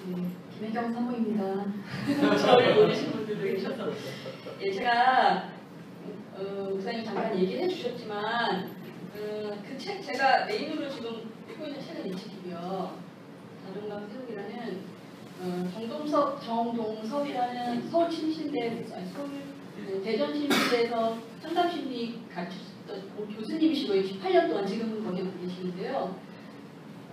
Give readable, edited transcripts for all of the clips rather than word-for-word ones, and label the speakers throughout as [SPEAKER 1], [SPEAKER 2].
[SPEAKER 1] 네, 김혜경 사모입니다. 저를 모르신 분들도 계셔서 제가 목사님 잠깐 얘기를 해주셨지만 그 책 제가 메인으로 지금 읽고 있는 책은 이 책이고요. 자존감 세우기라는 정동섭이라는 서울 신신대 대전신대에서 상담심리 가르치셨던 교수님이시고 18년 동안 지금은 거기 계시는데요.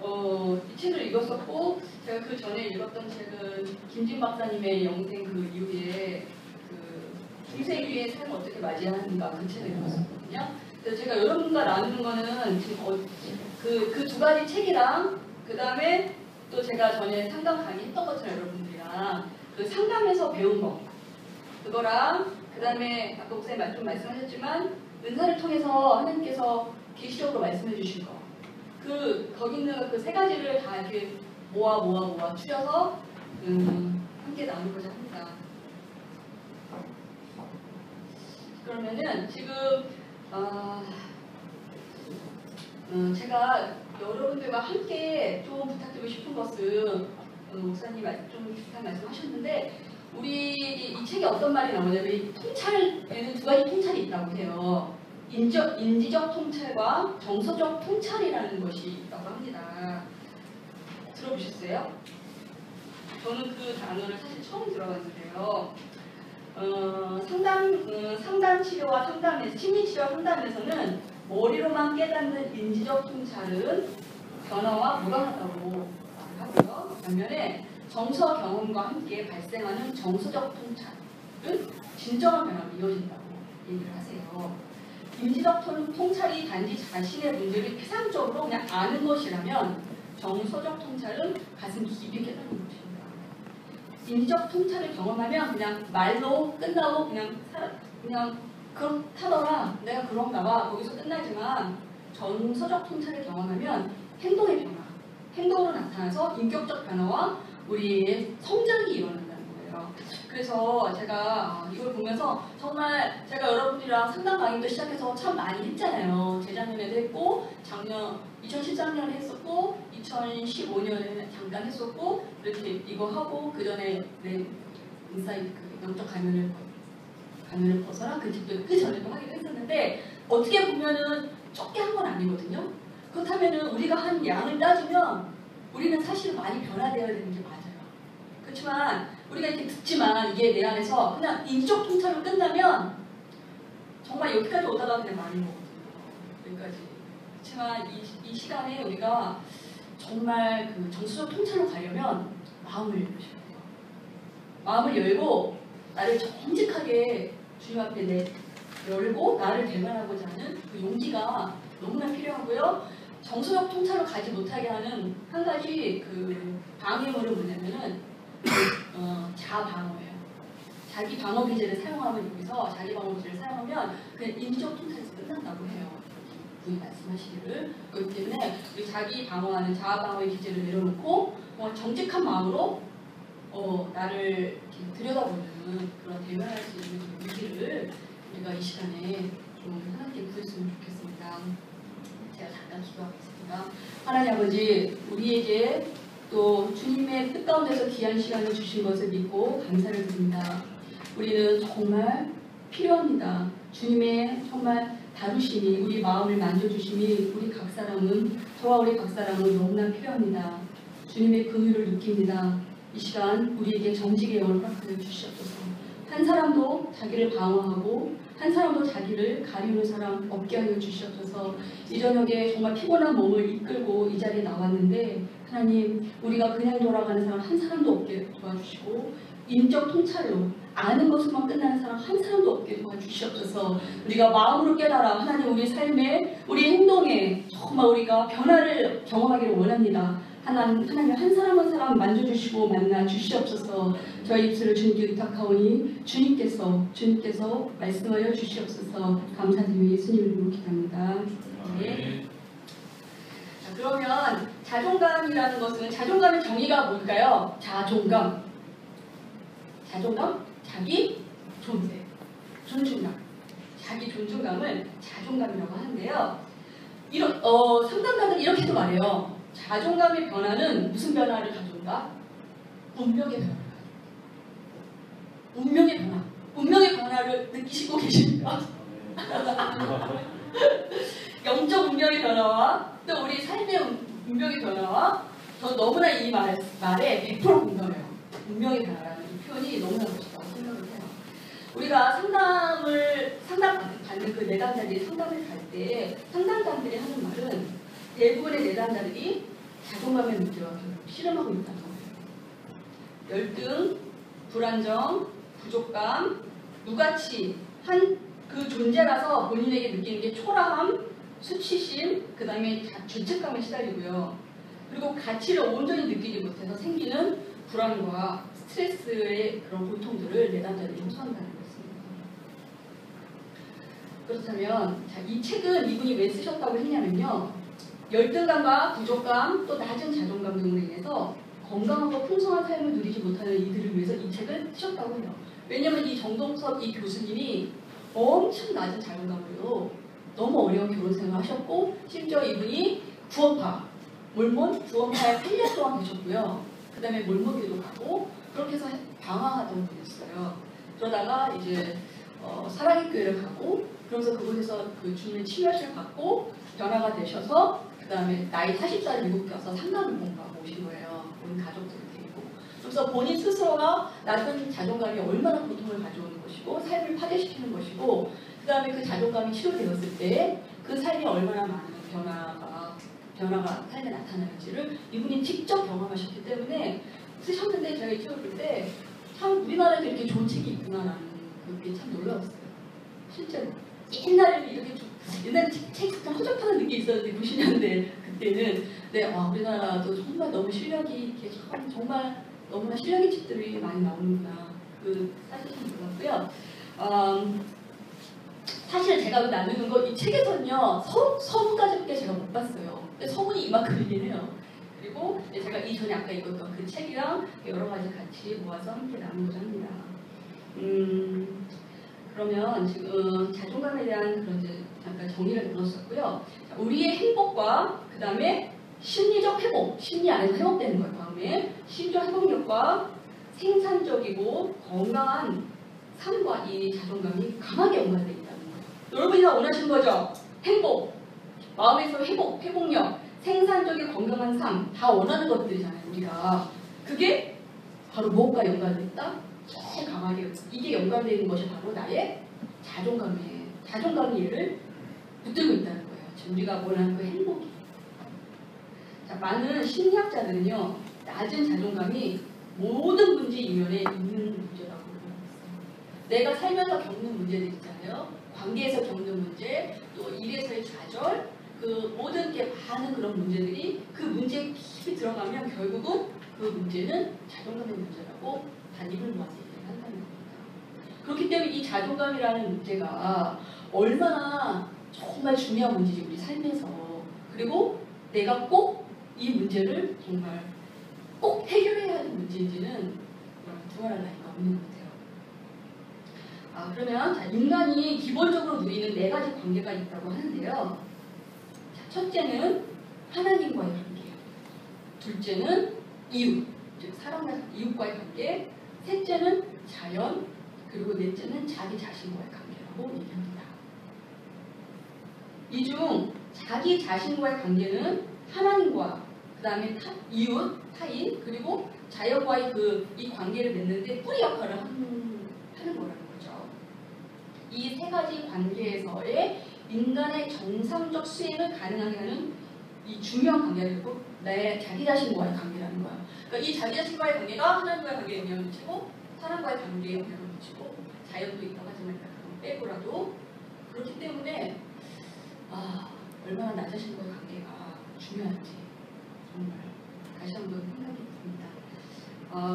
[SPEAKER 1] 이 책을 읽었었고 제가 그 전에 읽었던 책은 김진 박사님의 영생 그 이후에 그 중세기의 삶을 어떻게 맞이하는가 그 책을 읽었었거든요. 그래서 제가 여러분과 나누는 거는 지금 그 두 가지 책이랑 그 다음에 또 제가 전에 상담 강의했던 것처럼 여러분들이랑 그 상담에서 배운 거 그거랑 그 다음에 아까 목사님 좀 말씀하셨지만 은사를 통해서 하나님께서 계시적으로 말씀해 주신 거 거기 있는 그 세 가지를 다 이렇게 모아 추려서 함께 나누고자 합니다. 그러면은 지금 제가 여러분들과 함께 좀 부탁드리고 싶은 것은 목사님 좀 비슷한 말씀하셨는데 우리 이 책에 어떤 말이 나오냐면 이 통찰에는 두 가지 통찰이 있다고 해요. 인지적 통찰과 정서적 통찰이라는 것이 있다고 합니다. 들어보셨어요? 저는 그 단어를 사실 처음 들어봤는데요. 상담 치료와 심리 치료와 상담에서는 머리로만 깨닫는 인지적 통찰은 변화와 무관하다고 말을 하고요. 반면에 정서 경험과 함께 발생하는 정서적 통찰은 진정한 변화로 이어진다고 얘기를 하세요. 인지적 통찰이 단지 자신의 문제를 피상적으로 그냥 아는 것이라면 정서적 통찰은 가슴 깊이 깨닫는 것입니다. 인지적 통찰을 경험하면 그냥 말로 끝나고 그냥 그렇다더라 내가 그런가 봐 거기서 끝나지만 정서적 통찰을 경험하면 행동의 변화, 행동으로 나타나서 인격적 변화와 우리의 성장이 일어난다는 거예요. 그래서 제가 이걸 보면서 정말 제가 여러분들이랑 상담 강의도 시작해서 참 많이 했잖아요. 재작년에도 했고 작년 2013년에 했었고 2015년에 잠깐 했었고 이렇게 이거 하고 그 전에 내 인사이트 그 영적 가면을 벗어라 그 집도 그 전에도 하기도 했었는데 어떻게 보면은 적게 한 건 아니거든요. 그렇다면은 우리가 한 양을 따지면 우리는 사실 많이 변화되어야 되는 게 맞아요. 그렇지만 우리가 이렇게 듣지만 이게 내 안에서 그냥 인적 통찰로 끝나면 정말 여기까지 오다가 그냥 많이 먹거든요. 여기까지. 그렇지만 이 시간에 우리가 정말 그 정서적 통찰로 가려면 마음을 열으셔야 돼요. 마음을 열고 나를 정직하게 주님 앞에 열고 나를 대면하고자 하는 그 용기가 너무나 필요하고요. 정서적 통찰로 가지 못하게 하는 한 가지 그 방해물은 뭐냐면은 자방어예요. 자기 방어 기제를 사용하면 여기서 자기 방어 기제를 사용하면 그냥 인지적 통찰에서 끝난다고 해요. 부인 말씀하시기를. 그렇기 때문에 우리 자기 방어하는 자아 방어의 기제를 내려놓고 정직한 마음으로 나를 들여다보는 그런 대면할 수 있는 용기를 우리가 이 시간에 좀 하나님께 구했으면 좋겠습니다. 제가 잠깐 기도하겠습니다. 하나님 아버지, 우리에게 또 주님의 뜻 가운데서 귀한 시간을 주신 것을 믿고 감사를 드립니다. 우리는 정말 필요합니다. 주님의 정말 다루심이, 우리 마음을 만져주심이 우리 각 사람은, 저와 우리 각 사람은 너무나 필요합니다. 주님의 긍휼을 느낍니다. 이 시간 우리에게 정직의 영을 허락하여 주시옵소서. 한 사람도 자기를 방어하고 한 사람도 자기를 가리는 사람 없게 하여 주시옵소서. 이 저녁에 정말 피곤한 몸을 이끌고 이 자리에 나왔는데 하나님, 우리가 그냥 돌아가는 사람 한 사람도 없게 도와주시고 인적 통찰로 아는 것으로만 끝나는 사람 한 사람도 없게 도와주시옵소서. 우리가 마음으로 깨달아 하나님 우리 삶에 우리 행동에 정말 우리가 변화를 경험하기를 원합니다. 하나님 한 사람 한 사람 만져주시고 만나 주시옵소서. 저희 입술을 주님께 의탁하오니 주님께서 말씀하여 주시옵소서. 감사드리며 예수님 이름으로 기도합니다. 네. 자, 그러면 자존감이라는 것은 자존감의 정의가 뭘까요? 자존감, 자기 존재, 존중감, 자기 존중감을 자존감이라고 하는데요. 상담가는 이렇게도 말해요. 자존감의 변화는 무슨 변화를 가져온다? 운명의 변화. 운명의 변화. 운명의 변화를 느끼시고 계십니까? 영적 운명의 변화와 또 우리 삶의 운명의 변화와 저 너무나 이 말에 100% 공감해요. 운명의 변화라는 이 표현이 너무나 멋있다고 생각을 해요. 우리가 상담받는 그 내담자들이 상담을 갈 때 상담자들이 하는 말은 대부분의 내담자들이 자존감의 문제와 결국 씨름하고 있다는 거예요. 열등, 불안정, 부족감, 누같이 한 그 존재라서 본인에게 느끼는 게 초라함, 수치심, 그 다음에 죄책감에 시달리고요. 그리고 가치를 온전히 느끼지 못해서 생기는 불안과 스트레스의 그런 고통들을 내담자들이 호소한다는 것입니다. 그렇다면 이 책은 이분이 왜 쓰셨다고 했냐면요. 열등감과 부족감, 또 낮은 자존감 등으로 인해서 건강하고 풍성한 삶을 누리지 못하는 이들을 위해서 이 책을 쓰셨다고 해요. 왜냐하면 이 정동섭 이 교수님이 엄청 낮은 자존감으로 너무 어려운 결혼 생활을 하셨고 심지어 이분이 구원파, 몰몬 구원파에 8년 동안 계셨고요. 그 다음에 몰몬교도 가고 그렇게 해서 방황하던 분이었어요. 그러다가 이제 사랑의 교회를 가고 그러면서 그곳에서 그 주님의 치유하심을 받고 변화가 되셔서 그 다음에 나이 40살에 미국 가서 상담을 공부하고 오신 거예요. 온 가족들을 데리고. 그래서 본인 스스로가 낮은 자존감이 얼마나 고통을 가져오는 것이고 삶을 파괴시키는 것이고 그 다음에 그 자존감이 치료되었을 때 그 삶이 얼마나 많은 변화가 삶에 나타나는지를 이분이 직접 경험하셨기 때문에 쓰셨는데 제가 이 책을 볼 때 참 우리나라에도 이렇게 좋은 책이 있구나라는 그게 참 놀라웠어요. 실제로 옛날에 이렇게 옛날에 책 좀 허접하는 느낌이 있었는데 90년대 그때는 우리나라도 정말 너무 실력이 이렇게 정말 너무나 실력의 책들이 많이 나오는구나. 그 사실 참 놀랐고요. 사실 제가 나누는 거 이 책에서는요 서문까지밖에 제가 못 봤어요. 근데 서문이 이만큼이긴 해요. 그리고 제가 이전에 아까 읽었던 그 책이랑 여러 가지 같이 모아서 함께 나누고자 합니다. 그러면 지금 자존감에 대한 그런 이제 잠깐 정리를 나눴었고요. 우리의 행복과 그 다음에 심리적 회복, 심리 안에서 회복되는 거예요. 다음에 심리적 회복력과 생산적이고 건강한 삶과 이 자존감이 강하게 연관되어 있다는 거예요. 여러분이 다 원하시는 거죠? 행복, 마음에서 회복력, 생산적인 건강한 삶 다 원하는 것들이잖아요. 우리가 그게 바로 무엇과 연관되어 있다? 제일 강하게 이게 연관되어 있는 것이 바로 나의 자존감이 얘를 붙들고 있다는 거예요. 지금 우리가 원하는 그 행복이. 자, 많은 심리학자들은요 낮은 자존감이 모든 문제 이면에 있는 문제라고 생각했어요. 내가 살면서 겪는 문제들 있잖아요. 관계에서 겪는 문제, 또 일에서의 좌절, 그 모든 게 많은 그런 문제들이 그 문제에 깊이 들어가면 결국은 그 문제는 자존감의 문제라고 단입을 모아서 얘기를 한다는 겁니다. 그렇기 때문에 이 자존감이라는 문제가 얼마나 정말 중요한 문제지 우리 삶에서. 그리고 내가 꼭 이 문제를 정말 꼭 해결해야 하는 문제인지는 두말할 나위가 없는 것 같아요. 그러면 인간이 기본적으로 누리는 4가지 관계가 있다고 하는데요. 첫째는 하나님과의 관계예요. 둘째는 이웃, 즉 사람과 이웃과의 관계. 셋째는 자연, 그리고 넷째는 자기 자신과의 관계라고 얘기합니다. 이 중 자기 자신과의 관계는 하나님과 그 다음에 이웃, 타인, 그리고 자연과의 이 관계를 맺는데 뿌리 역할을 하는 거라는 거죠. 이 3가지 관계에서의 인간의 정상적 수행을 가능하게 하는 이 중요한 관계가 되고 자기 자신과의 관계라는 거야. 그러니까 이 자기 자신과의 관계가 하나님과의 관계에 영향을 미치고 사람과의 관계에 영향을 미치고 자연도 있다고 하지만 그건 빼고라도 그렇기 때문에 얼마나 나 자신과의 관계가 중요한지 정말 다시 한번 생각이 듭니다.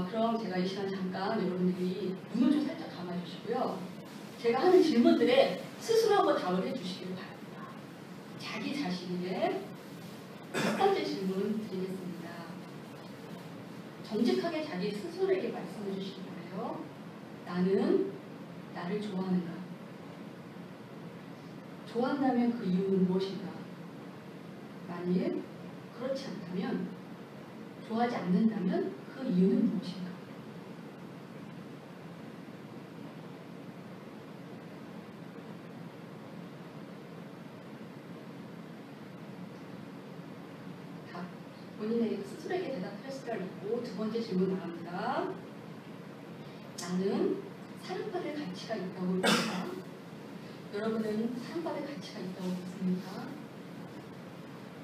[SPEAKER 1] 그럼 제가 이 시간 잠깐 여러분들이 눈을 좀 살짝 감아주시고요. 제가 하는 질문들에 스스로 한번 답을 해주시길 바랍니다. 자기 자신에게 첫 번째 질문 드리겠습니다. 정직하게 자기 스스로에게 말씀해 주시기 바라요. 나는 나를 좋아하는가? 좋아한다면 그 이유는 무엇인가? 만일 그렇지 않다면, 좋아하지 않는다면 그 이유는 무엇인가? 스스로에게 대답할 시간을 갖고 두 번째 질문 나갑니다. 나는 사랑받을 가치가 있다고 믿습니다. 여러분은 사랑받을 가치가 있다고 믿습니까?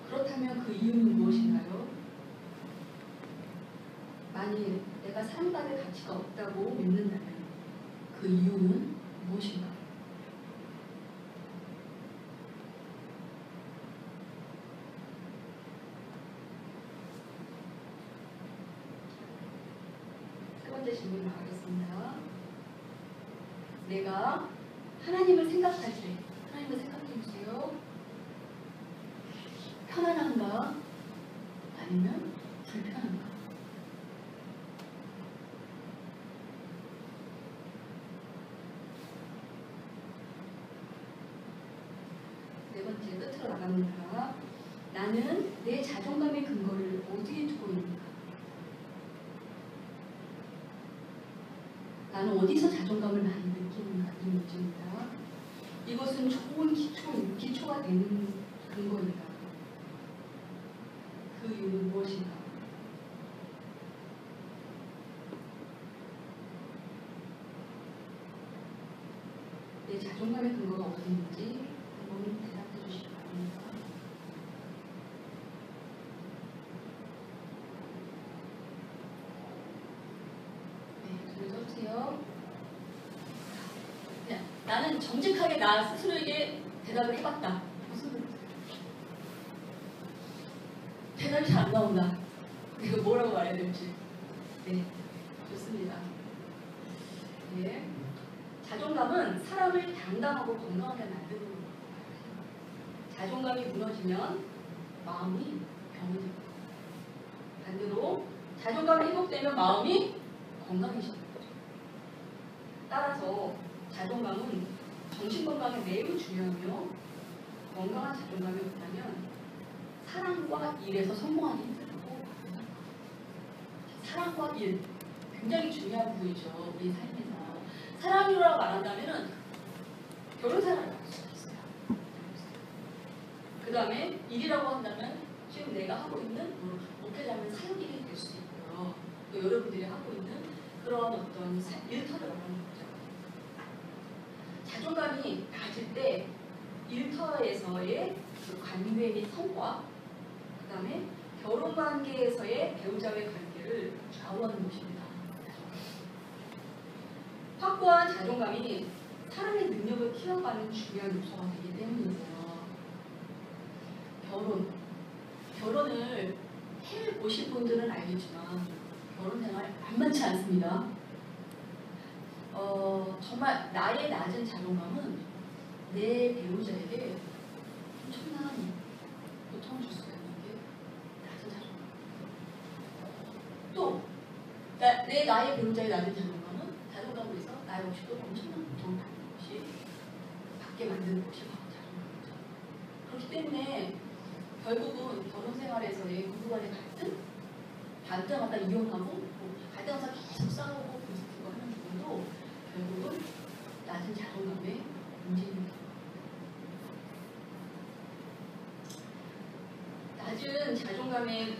[SPEAKER 1] 그렇다면 그 이유는 무엇인가요? 만일 내가 사랑받을 가치가 없다고 믿는다면 그 이유는 무엇인가? 세 번째 질문 나가겠습니다. 내가 하나님을 생각할 때, 하나님을 생각해 보세요. 편안한가? 아니면 불편한가? 네 번째 끝으로 나갑니다. 나는 내 자존감의 근거를 어디에 두고 있는가? 나는 어디서 자존감을 많이 느끼는가? 이 문제입니다. 이것은 좋은 기초가 되는 근거입니다. 그 이유는 무엇인가? 내 자존감의 근거가 어디 있는지 한번 대답해 주시기 바랍니다. 네, 손을 써주세요. 나는 정직하게 나 스스로에게 대답을 해봤다. 무슨 소리지? 대답이 잘 안 나온다. 이거 뭐라고 말해야 될지. 네, 좋습니다. 네, 자존감은 사람을 당당하고 건강하게 만드는 겁니다. 자존감이 무너지면 마음이 병이 됩니다. 반대로 자존감이 회복되면 마음이 건강해집니다. 따라서 자존감은 정신건강에 매우 중요하며 건강한 자존감이 없다면 사랑과 일에서 성공하기 힘들고 사랑과 일 굉장히 중요한 부분이죠. 우리 삶에서 사랑이라고 말한다면 결혼생활을 할 수가 있어요. 그 다음에 일이라고 한다면 지금 내가 하고 있는 목회자면 사역일이 될 수 있고요. 또 여러분들이 하고 있는 그런 어떤 일터를 말하는 거죠. 자존감이 낮을 때 일터에서의 그 관계 및 성과, 그 다음에 결혼관계에서의 배우자의 관계를 좌우하는 것입니다. 확고한 자존감이 사람의 능력을 키워가는 중요한 요소가 되기 때문이세요. 결혼을 해보신 분들은 알겠지만 결혼 생활 만만치 않습니다. 정말 나의 낮은 자존감은 내 배우자에게 엄청난 고통을 줄 수가 있는 게 낮은 자존감. 또 나의 배우자의 낮은 자존감으로 해서 나의 없이도 엄청난 고통을 받는 것이 받게 만드는 것이 바로 자존감이죠. 그렇기 때문에 결국은 결혼 생활에서의 부부간의 갈등마다 이혼하고 갈등하면서 계속 싸우고 분석하고 하는 부분도 결국은 낮은 자존감의 문제입니다. 낮은 자존감의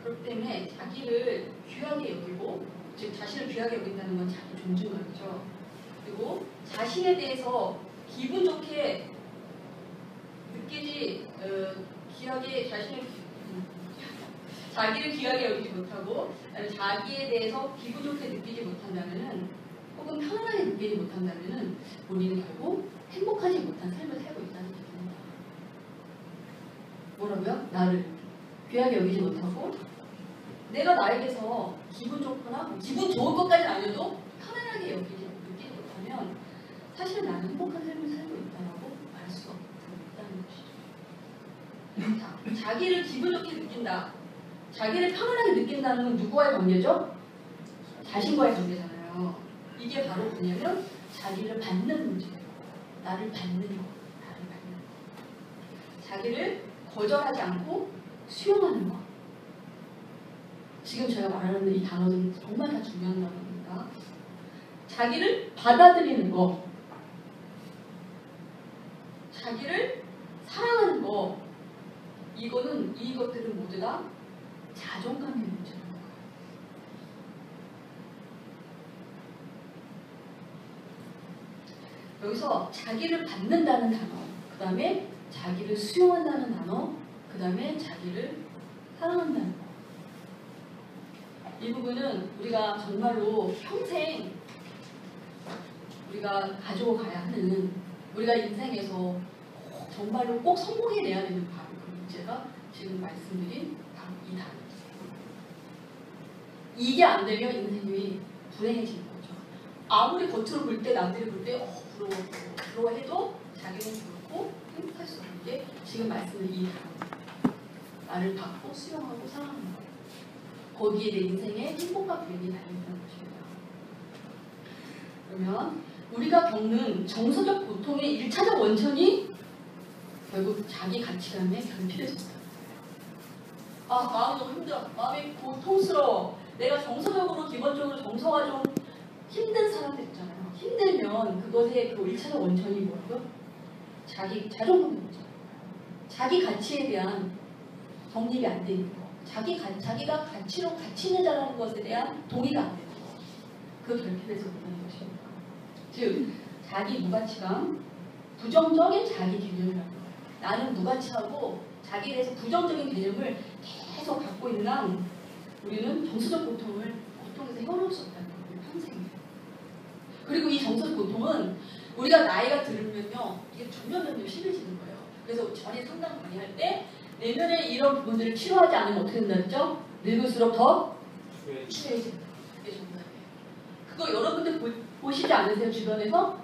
[SPEAKER 1] 그렇기 때문에 자기를 귀하게 여기고, 즉 자신을 귀하게 여긴다는 건 자기 존중감이죠. 그리고 자신에 대해서 기분 좋게 느끼지, 자기를 귀하게 여기지 못하고 자기에 대해서 기분 좋게 느끼지 못한다면은, 혹은 편안하게 느끼지 못한다면은 본인은 결국 행복하지 못한 삶을 살고 있다는 얘기입니다. 뭐라고요? 나를 귀하게 여기지 못하고 내가 나에게서 기분 좋거나 기분 좋을 것까지는 아니어도 편안하게 느끼지 못하면 사실은 나는 행복한 삶을 살고 있다라고 말할 수가 없다는 것이죠. 자기를 기분 좋게 느낀다, 자기를 편안하게 느낀다는 건 누구와의 관계죠? 자신과의 관계잖아요. 이게 바로 뭐냐면 자기를 받는 문제예요. 나를 받는 거, 나를 받는 거. 자기를 거절하지 않고 수용하는 거. 지금 제가 말하는 이 단어는 정말 다 중요한 단어입니다. 자기를 받아들이는 거, 자기를 사랑하는 거, 이거는 문제가 자존감의 문제라는 거예요. 여기서 자기를 받는다는 단어, 그 다음에 자기를 수용한다는 단어, 그 다음에 자기를 사랑한다는 거. 이 부분은 우리가 정말로 평생 우리가 가지고 가야 하는, 우리가 인생에서 정말로 꼭 성공해내야 되는 바로 그 문제가 지금 말씀드린 바로 이 단어입니다. 이게 안 되면 인생이 불행해지는 거죠. 아무리 겉으로 볼 때, 남들이 볼 때 부러워해도 자기는 좋고 행복할 수 없는 게 지금 말씀드린 이 단어. 나를 받고 수용하고 사랑하는 거. 거기에 내 인생의 행복과 불행이 달려있다는 것입니다. 그러면 우리가 겪는 정서적 고통의 1차적 원천이 결국 자기 가치관에 결핍해졌다. 아, 마음이 너무 힘들어. 마음이 고통스러워. 내가 정서적으로, 기본적으로 정서가 좀 힘든 사람들 있잖아요. 힘들면 그것의 그 1차적 원천이 뭐라고요? 자존감의 문제. 자기 가치에 대한 정립이 안 돼 있는 거. 자기가 가치 있는 자라는 것에 대한 동의가 안 되는 거. 그 결핍에서 오는 것입니다. 즉, 자기 무가치감, 부정적인 자기 개념이라는 거예요. 나는 무가치하고 자기에 대해서 부정적인 개념을 계속 갖고 있는 한 우리는 정서적 고통에서 헤어나올 수 없다는 거예요. 평생에. 그리고 이 정서적 고통은 우리가 나이가 들면요, 이게 점점 심해지는 거예요. 그래서 전에 상담 강의할 때 내면의 이런 부분들을 치료하지 않으면 어떻게 된다 했죠? 늙을수록 더 추해진다. 그게 정답이에요. 그거 여러분들 보시지 않으세요? 주변에서?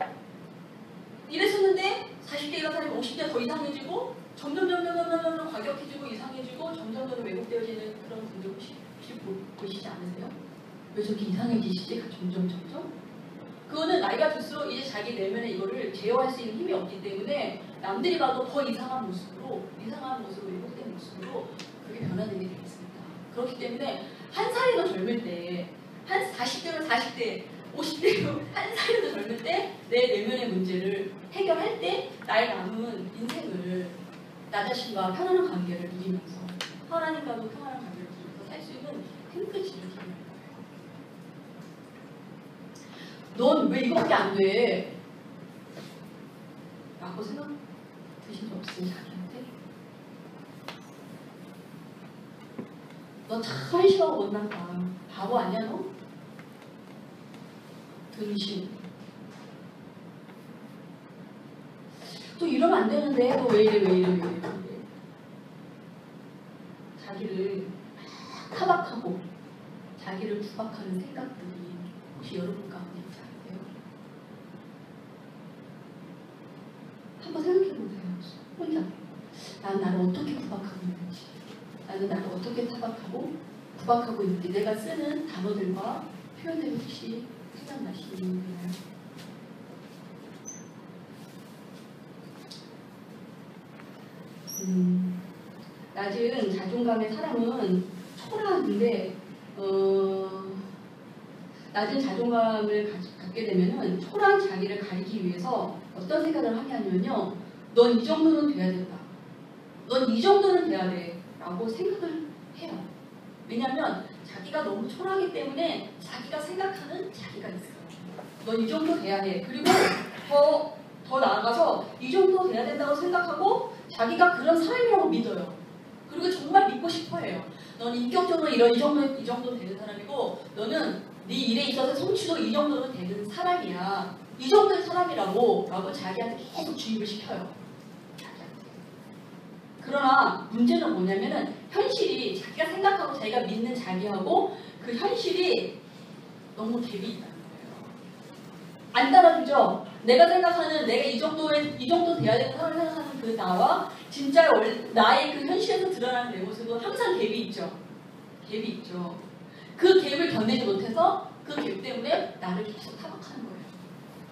[SPEAKER 1] 이랬었는데 40대 이런 사람이 50대 더 이상해지고 점점 과격해지고 이상해지고 점점 왜곡되어지는 그런 분들 혹시 보시지 않으세요? 왜 저렇게 이상해지시지? 점점 그거는 나이가 들수록 이제 자기 내면에 이거를 제어할 수 있는 힘이 없기 때문에 남들이 봐도 더 이상한 모습으로 왜곡된 모습으로 그렇게 변화되게 되어 있습니다. 그렇기 때문에 한 살이 더 젊을 때, 한 40대면 40대, 50대면 한 살이 더 젊을 때 내 내면의 문제를 해결할 때 나의 남은 인생을 나 자신과 편안한 관계를 누리면서 하나님과도 편안한 관계를 누리면서 살 수 있는 힘끝이 이루어지는 거예요. 넌 왜 이거밖에 안 돼? 라고 생각 드신 적 없으세요? 자기한테? 너 참 싫어하고 못났다. 바보 아니야 너? 등신. 또 이러면 안 되는데 너 왜 이래. 자기를 타박하고 자기를 구박하는 생각들이 혹시 여러분 가운데 있지 않으세요? 한번 생각해보세요. 혼자. 난 나를 어떻게 구박하고 있는지, 나는 나를 어떻게 타박하고 구박하고 있는지, 내가 쓰는 단어들과 표현들이 혹시 생각나시나요? 낮은 자존감의 사람은 초라한데 낮은 자존감을 갖게 되면은 초라한 자기를 가리기 위해서 어떤 생각을 하게 하냐면요, 넌 이 정도는 돼야 된다, 넌 이 정도는 돼야 돼 라고 생각을 해요. 왜냐하면 자기가 너무 초라하기 때문에 자기가 생각하는 자기가 있어요. 넌 이 정도 돼야 돼. 그리고 더 나아가서 이 정도 돼야 된다고 생각하고 자기가 그런 사람이라고 믿어요. 그리고 정말 믿고 싶어해요. 넌 인격적으로 이 정도 되는 사람이고, 너는 네 일에 있어서 성취도 이 정도는 되는 사람이야. 이 정도의 사람이라고 자기한테 계속 주입을 시켜요. 자기한테. 그러나 문제는 뭐냐면은 현실이 자기가 생각하고 자기가 믿는 자기하고 그 현실이 너무 갭이 있다는 거예요. 안 따라주죠? 내가 생각하는, 내가 이 정도 돼야 되는 사람을 생각하는 그 나와 진짜 나의 그 현실에서 드러나는 내 모습은 항상 갭이 있죠. 그 갭을 견디지 못해서 그 갭 때문에 나를 계속 타박하는 거예요.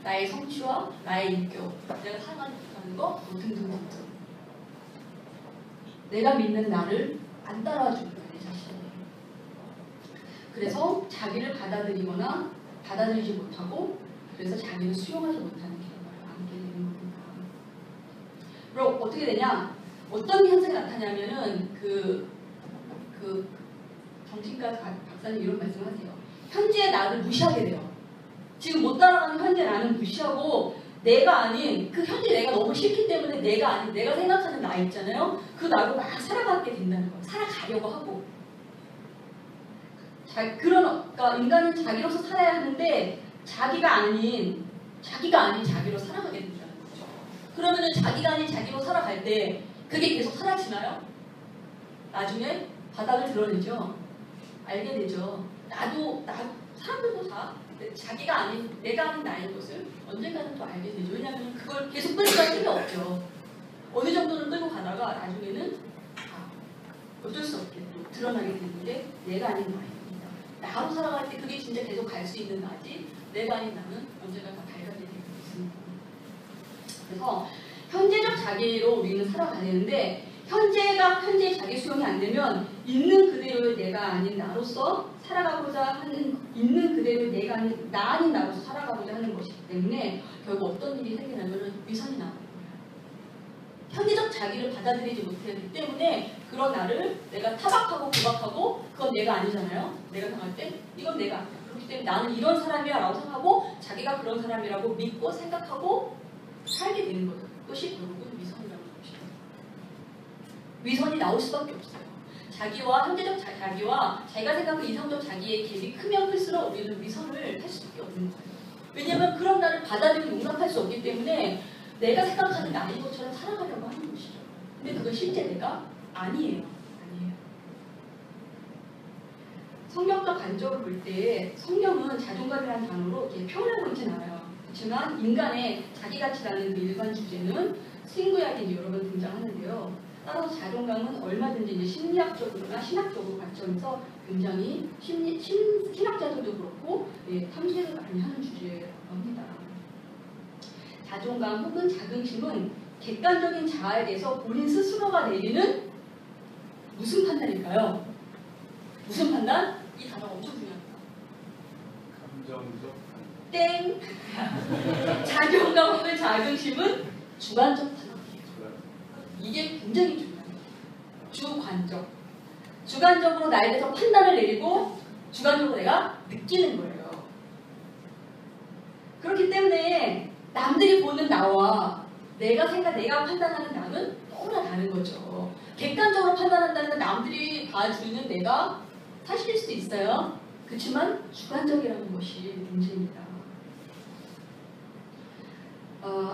[SPEAKER 1] 나의 성취와 나의 인격, 내가 살아가지 못하는 거 등등등등. 내가 믿는 나를 안 따라주는 거예요, 내 자신이. 그래서 자기를 받아들이지 못하고, 그래서 자기를 수용하지 못하는 결과를 안게 되는 겁니다. 그럼 어떻게 되냐? 어떤 현상이 나타나냐면은 그 정신과 박사님 이런 말씀하세요. 현재의 나를 무시하게 돼요. 지금 못 따라가는 현재 나는 무시하고 내가 아닌 그 현재 내가 너무 싫기 때문에 내가 아닌 내가 생각하는 나 있잖아요. 그 나로 막 살아가게 된다는 거예요. 살아가려고 하고. 그러니까 인간은 자기로서 살아야 하는데 자기가 아닌 자기로 살아가게 된다는 거죠. 그러면은 자기가 아닌 자기로 살아갈 때 그게 계속 사라지나요? 나중에 바닥을 드러내죠. 알게 되죠. 사람들도 다 자기가 아닌 내가 아닌 나의 것을 언젠가는 또 알게 되죠. 왜냐하면 그걸 계속 끌고 갈 힘이 없죠. 어느 정도는 끌고 가다가 나중에는 어쩔 수 없게 또 드러나게 되는 게 내가 아닌 나입니다. 나로 살아갈 때 그게 진짜 계속 갈 수 있는 나지 내가 아닌 나는 언젠가 다 발견되게 되고 있습니다. 그래서 현재적 자기로 우리는 살아가야 되는데 현재의 자기 수용이 안 되면 있는 그대로의 내가 아닌 나로서 살아가고자 하는 있는 그대로의 내가 아닌 나 아닌 나로서 살아가고자 하는 것이기 때문에 결국 어떤 일이 생기냐면 위선이 나오는 거예요. 현재적 자기를 받아들이지 못하기 때문에 그런 나를 내가 타박하고 구박하고 그건 내가 아니잖아요. 내가 생각할 때 이건 내가 아니야. 그렇기 때문에 나는 이런 사람이야 라고 생각하고 자기가 그런 사람이라고 믿고 생각하고 살게 되는 거죠. 그것이 결국은 위선이라는 것이죠. 위선이 나올 수밖에 없어요. 자기와 현재적 자기와 자기가 생각하는 이성적 자기의 갭이 크면 클수록 우리는 위선을 할 수밖에 없는 거예요. 왜냐하면 그런 나를 받아들이고 용납할 수 없기 때문에 내가 생각하는 나인 것처럼 살아가려고 하는 것이죠. 근데 그건 실제 내가 아니에요. 성경과 간접을 볼 때 성경은 자존감이라는 단어로 이렇게 표현하고 있진 않아요. 그렇지만 인간의 자기가치라는 그 일반 주제는 신구약에 여러 번 등장하는데요. 따라서 자존감은 얼마든지 이제 심리학적으로나 신학적으로 관점에서 굉장히 신학자들도 그렇고 탐색을 많이 하는 주제라고 합니다. 자존감 혹은 자긍심은 객관적인 자아에 대해서 본인 스스로가 내리는 무슨 판단일까요? 무슨 판단? 이 단어가 엄청 중요합니다.
[SPEAKER 2] 감정적
[SPEAKER 1] 땡! 자존감 혹은 자긍심은 주관적 단어예요. 이게 굉장히 중요해요. 주관적. 주관적으로 나에 대해서 판단을 내리고 주관적으로 내가 느끼는 거예요. 그렇기 때문에 남들이 보는 나와 내가 판단하는 나는 너무나 다른 거죠. 객관적으로 판단한다는 건 남들이 봐주는 내가 사실일 수도 있어요. 그렇지만 주관적이라는 것이 문제입니다.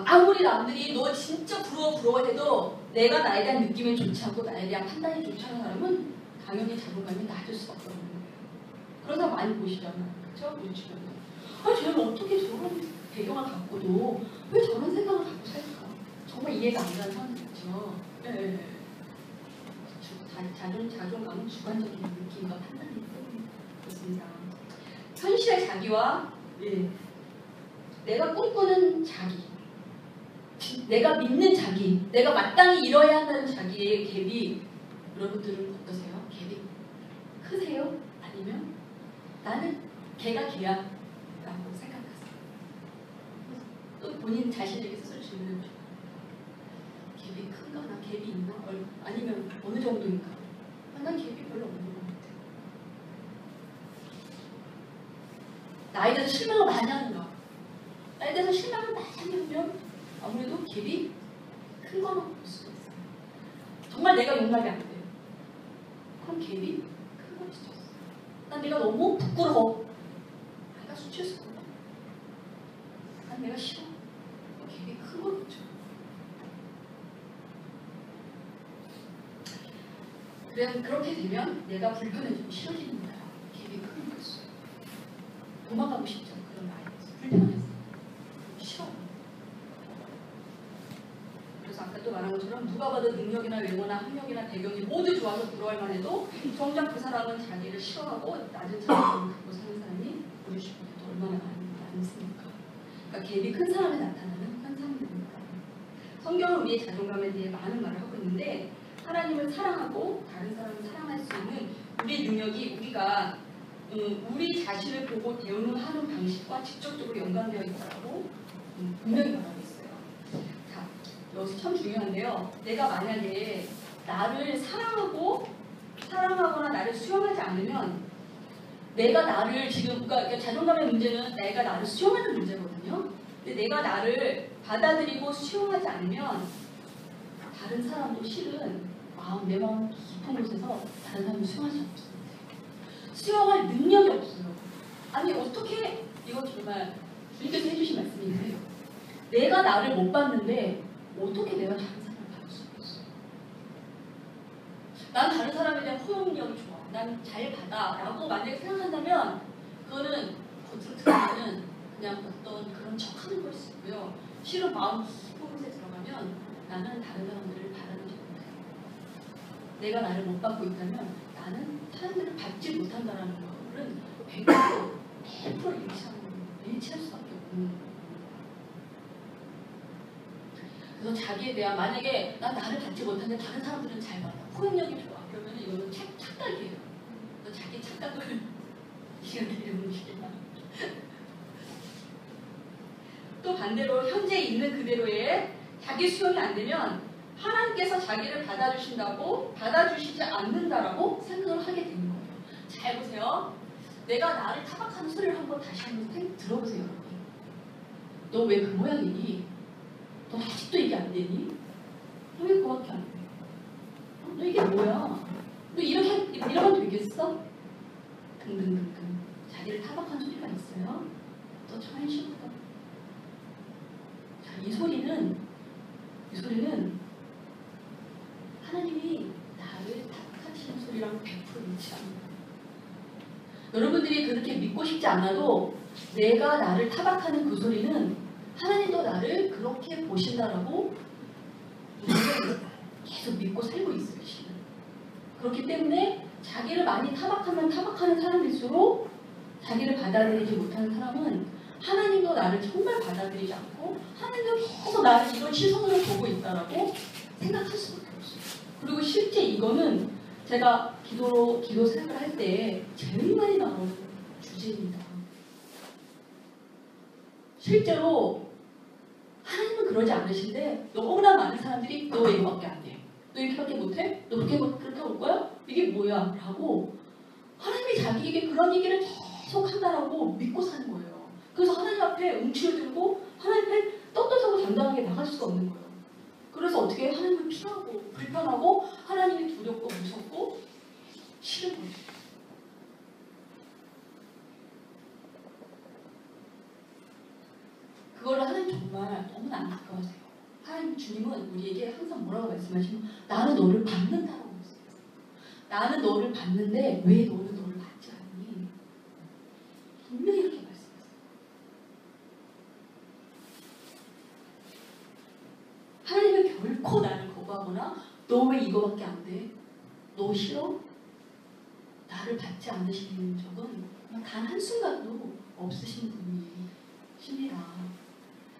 [SPEAKER 1] 아무리 남들이 너 진짜 부러워 해도 내가 나에 대한 느낌이 좋지 않고 나에 대한 판단이 좋지 않은 사람은 당연히 자존감이 낮을 수밖에 없는 거예요. 그런 사람 많이 보시잖아요. 그렇죠? 우리 주변에. 쟤는 어떻게 저런 배경을 갖고도 왜 저런 생각을 갖고 살까? 정말 이해가 안 가는 사람들 있죠. 네. 자존감은 주관적인 느낌과 판단이기 때문에 그렇습니다. 현실의 자기와 내가 꿈꾸는 자기, 내가 믿는 자기, 내가 마땅히 이뤄야 한다는 자기의 갭이 여러분들은 어떠세요? 갭이 크세요? 아니면 나는 걔가 걔야 라고 생각하세요? 또 본인 자신에게 스스로 질문해 보세요. 갭이 큰가? 나 갭이 있나? 아니면 어느 정도인가? 난 갭이 별로 없는 것 같아. 나에 대해서 실망을 많이 하는가? 나에 대해서 실망을 많이 하면 아무래도 갭이 큰 거로 볼 수도 있어요. 정말 내가 용납이 안 돼요. 그럼 갭이 큰 걸 수도 있어요. 난 내가 너무 부끄러워. 내가 수치스러워. 난 내가 싫어. 갭이 큰 걸 보죠. 그렇게 되면 내가 불편해지고 싫어지는 거야. 갭이 큰 거였어요. 도망가고 싶죠. 그런 나이에서. 불편해서. 싫어. 그래서 아까 또 말한 것처럼 누가 봐도 능력이나 외모나 학력이나 배경이 모두 좋아서 부러워할만 해도 정작 그 사람은 자기를 싫어하고 낮은 자존감을 갖고 사는 사람이 우리 주변에도 얼마나 많습니까? 그러니까 갭이 큰 사람에 나타나는 현상들입니다. 성경은 우리의 자존감에 대해 많은 말을 하고 있는데 하나님을 사랑하고 다른 사람을 사랑할 수 있는 우리의 능력이 우리가 우리 자신을 보고 대응하는 방식과 직접적으로 연관되어 있다고 분명히 말하고 있어요. 자, 여기서 참 중요한데요. 내가 만약에 나를 사랑하고 사랑하거나 나를 수용하지 않으면 내가 나를 지금 그러니까 자존감의 문제는 내가 나를 수용하는 문제거든요. 근데 내가 나를 받아들이고 수용하지 않으면 다른 사람도 실은 내 마음 깊은 곳에서 다른 사람을 수용할 수 없어요. 수용할 능력이 없어요. 아니 어떻게 이거 정말 주님께서 해주신 말씀인데요. 내가 나를 못 봤는데 어떻게 내가 다른 사람을 받을 수 있어? 난 다른 사람에 대한 포용력이 좋아. 난 잘 받아. 라고 만약에 생각한다면 그거는 겉으로 들어가면 그냥 어떤 그런 척하는 걸 수 있고요. 실은 마음 깊은 곳에 들어가면 나는 다른 사람들을 받아들이지 못해. 내가 나를 못 받고 있다면 나는 사람들을 받지 못한다는 거는 100% 일치할 수밖에 없는 거예요. 그래서 자기에 대한 만약에 난 나를 받지 못하는데 다른 사람들은 잘 받아. 포용력이 좋아. 그러면 이거는 착각이에요. 자기 착각을 이 시간에 이루는 또 반대로 현재 있는 그대로의 자기 수용이 안 되면 하나님께서 자기를 받아주시지 않는다라고 생각을 하게 되는 거예요. 잘 보세요. 내가 나를 타박하는 소리를 다시 한번 들어보세요, 여러분. 너 왜 그 모양이니? 너 아직도 이게 안 되니? 너 왜 그거밖에 안 돼? 너 이게 뭐야? 너 이러면 되겠어? 등등등등. 자기를 타박하는 소리가 있어요. 너 참 싫다. 자, 이 소리는 하나님이 나를 타박하시는 소리랑 100% 일치합니다. 여러분들이 그렇게 믿고 싶지 않아도 내가 나를 타박하는 그 소리는 하나님도 나를 그렇게 보신다라고 계속 믿고 살고 있어요. 지금. 그렇기 때문에 자기를 많이 타박하는 사람일수록 자기를 받아들이지 못하는 사람은 하나님도 나를 정말 받아들이지 않고 하나님도 계속 나를 이런 시선으로 보고 있다라고 생각할 수밖에 없어요. 그리고 실제 이거는 제가 기도 생각을 할 때 제일 많이 나오는 주제입니다. 실제로 하나님은 그러지 않으신데 너무나 많은 사람들이 너 이거밖에 안 돼. 너 이렇게밖에 못해? 너 그렇게 올 거야? 이게 뭐야? 라고 하나님이 자기에게 그런 얘기를 계속 한다라고 믿고 사는 거예요. 그래서 하나님 앞에 움츠려 들고 하나님 앞에 떳떳하고 당당하게 나갈 수가 없는 거예요. 그래서 어떻게 하나님을 피하고 불편하고 하나님이 두렵고 무섭고 싫은 거죠. 그걸 하나님 정말 너무나 안타까워하세요. 하나님 주님은 우리에게 항상 뭐라고 말씀하시면 나는 너를 받는다라고 말씀하세요. 나는 너를 받는데 왜 너는 너를 받지 않니? 분명히 이렇게 말씀하세요. 하나님은 결코 나를 거부하거나 너 왜 이거밖에 안 돼? 너 싫어? 나를 받지 않으시는 적은 단 한순간도 없으신 분이십니다.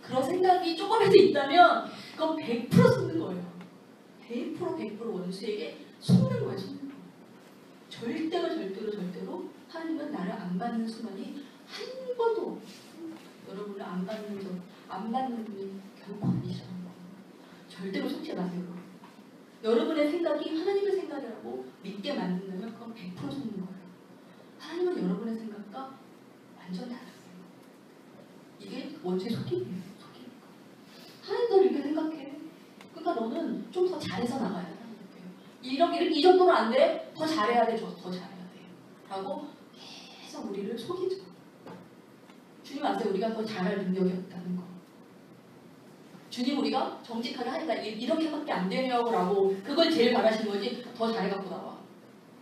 [SPEAKER 1] 그런 생각이 조금이라도 있다면 그건 100% 속는 거예요. 100% 원수에게 속는 거예요. 속는 거. 절대로 하나님은 나를 안 받는 순간이 한 번도 여러분을 안 받는 분이 결코 아니시라는 거예요. 절대로 속지 마세요. 여러분의 생각이 하나님의 생각이라고 믿게 만든다면 그건 100% 속는 거예요. 하나님은 여러분의 생각과 완전 달랐어요. 이게 원수의 속임이에요. 하나님도 이렇게 생각해. 그러니까 너는 좀 더 잘해서 나가야 돼. 이렇게 이 정도로 안 돼. 더 잘해야 돼. 더 잘해야 돼. 라고 계속 우리를 속이죠. 주님 아세요? 우리가 더 잘할 능력이 없다는 거. 주님 우리가 정직하게 하니까 이렇게밖에 안 되냐고 라고 그걸 제일 바라시는 거지. 더 잘해갖고 나와.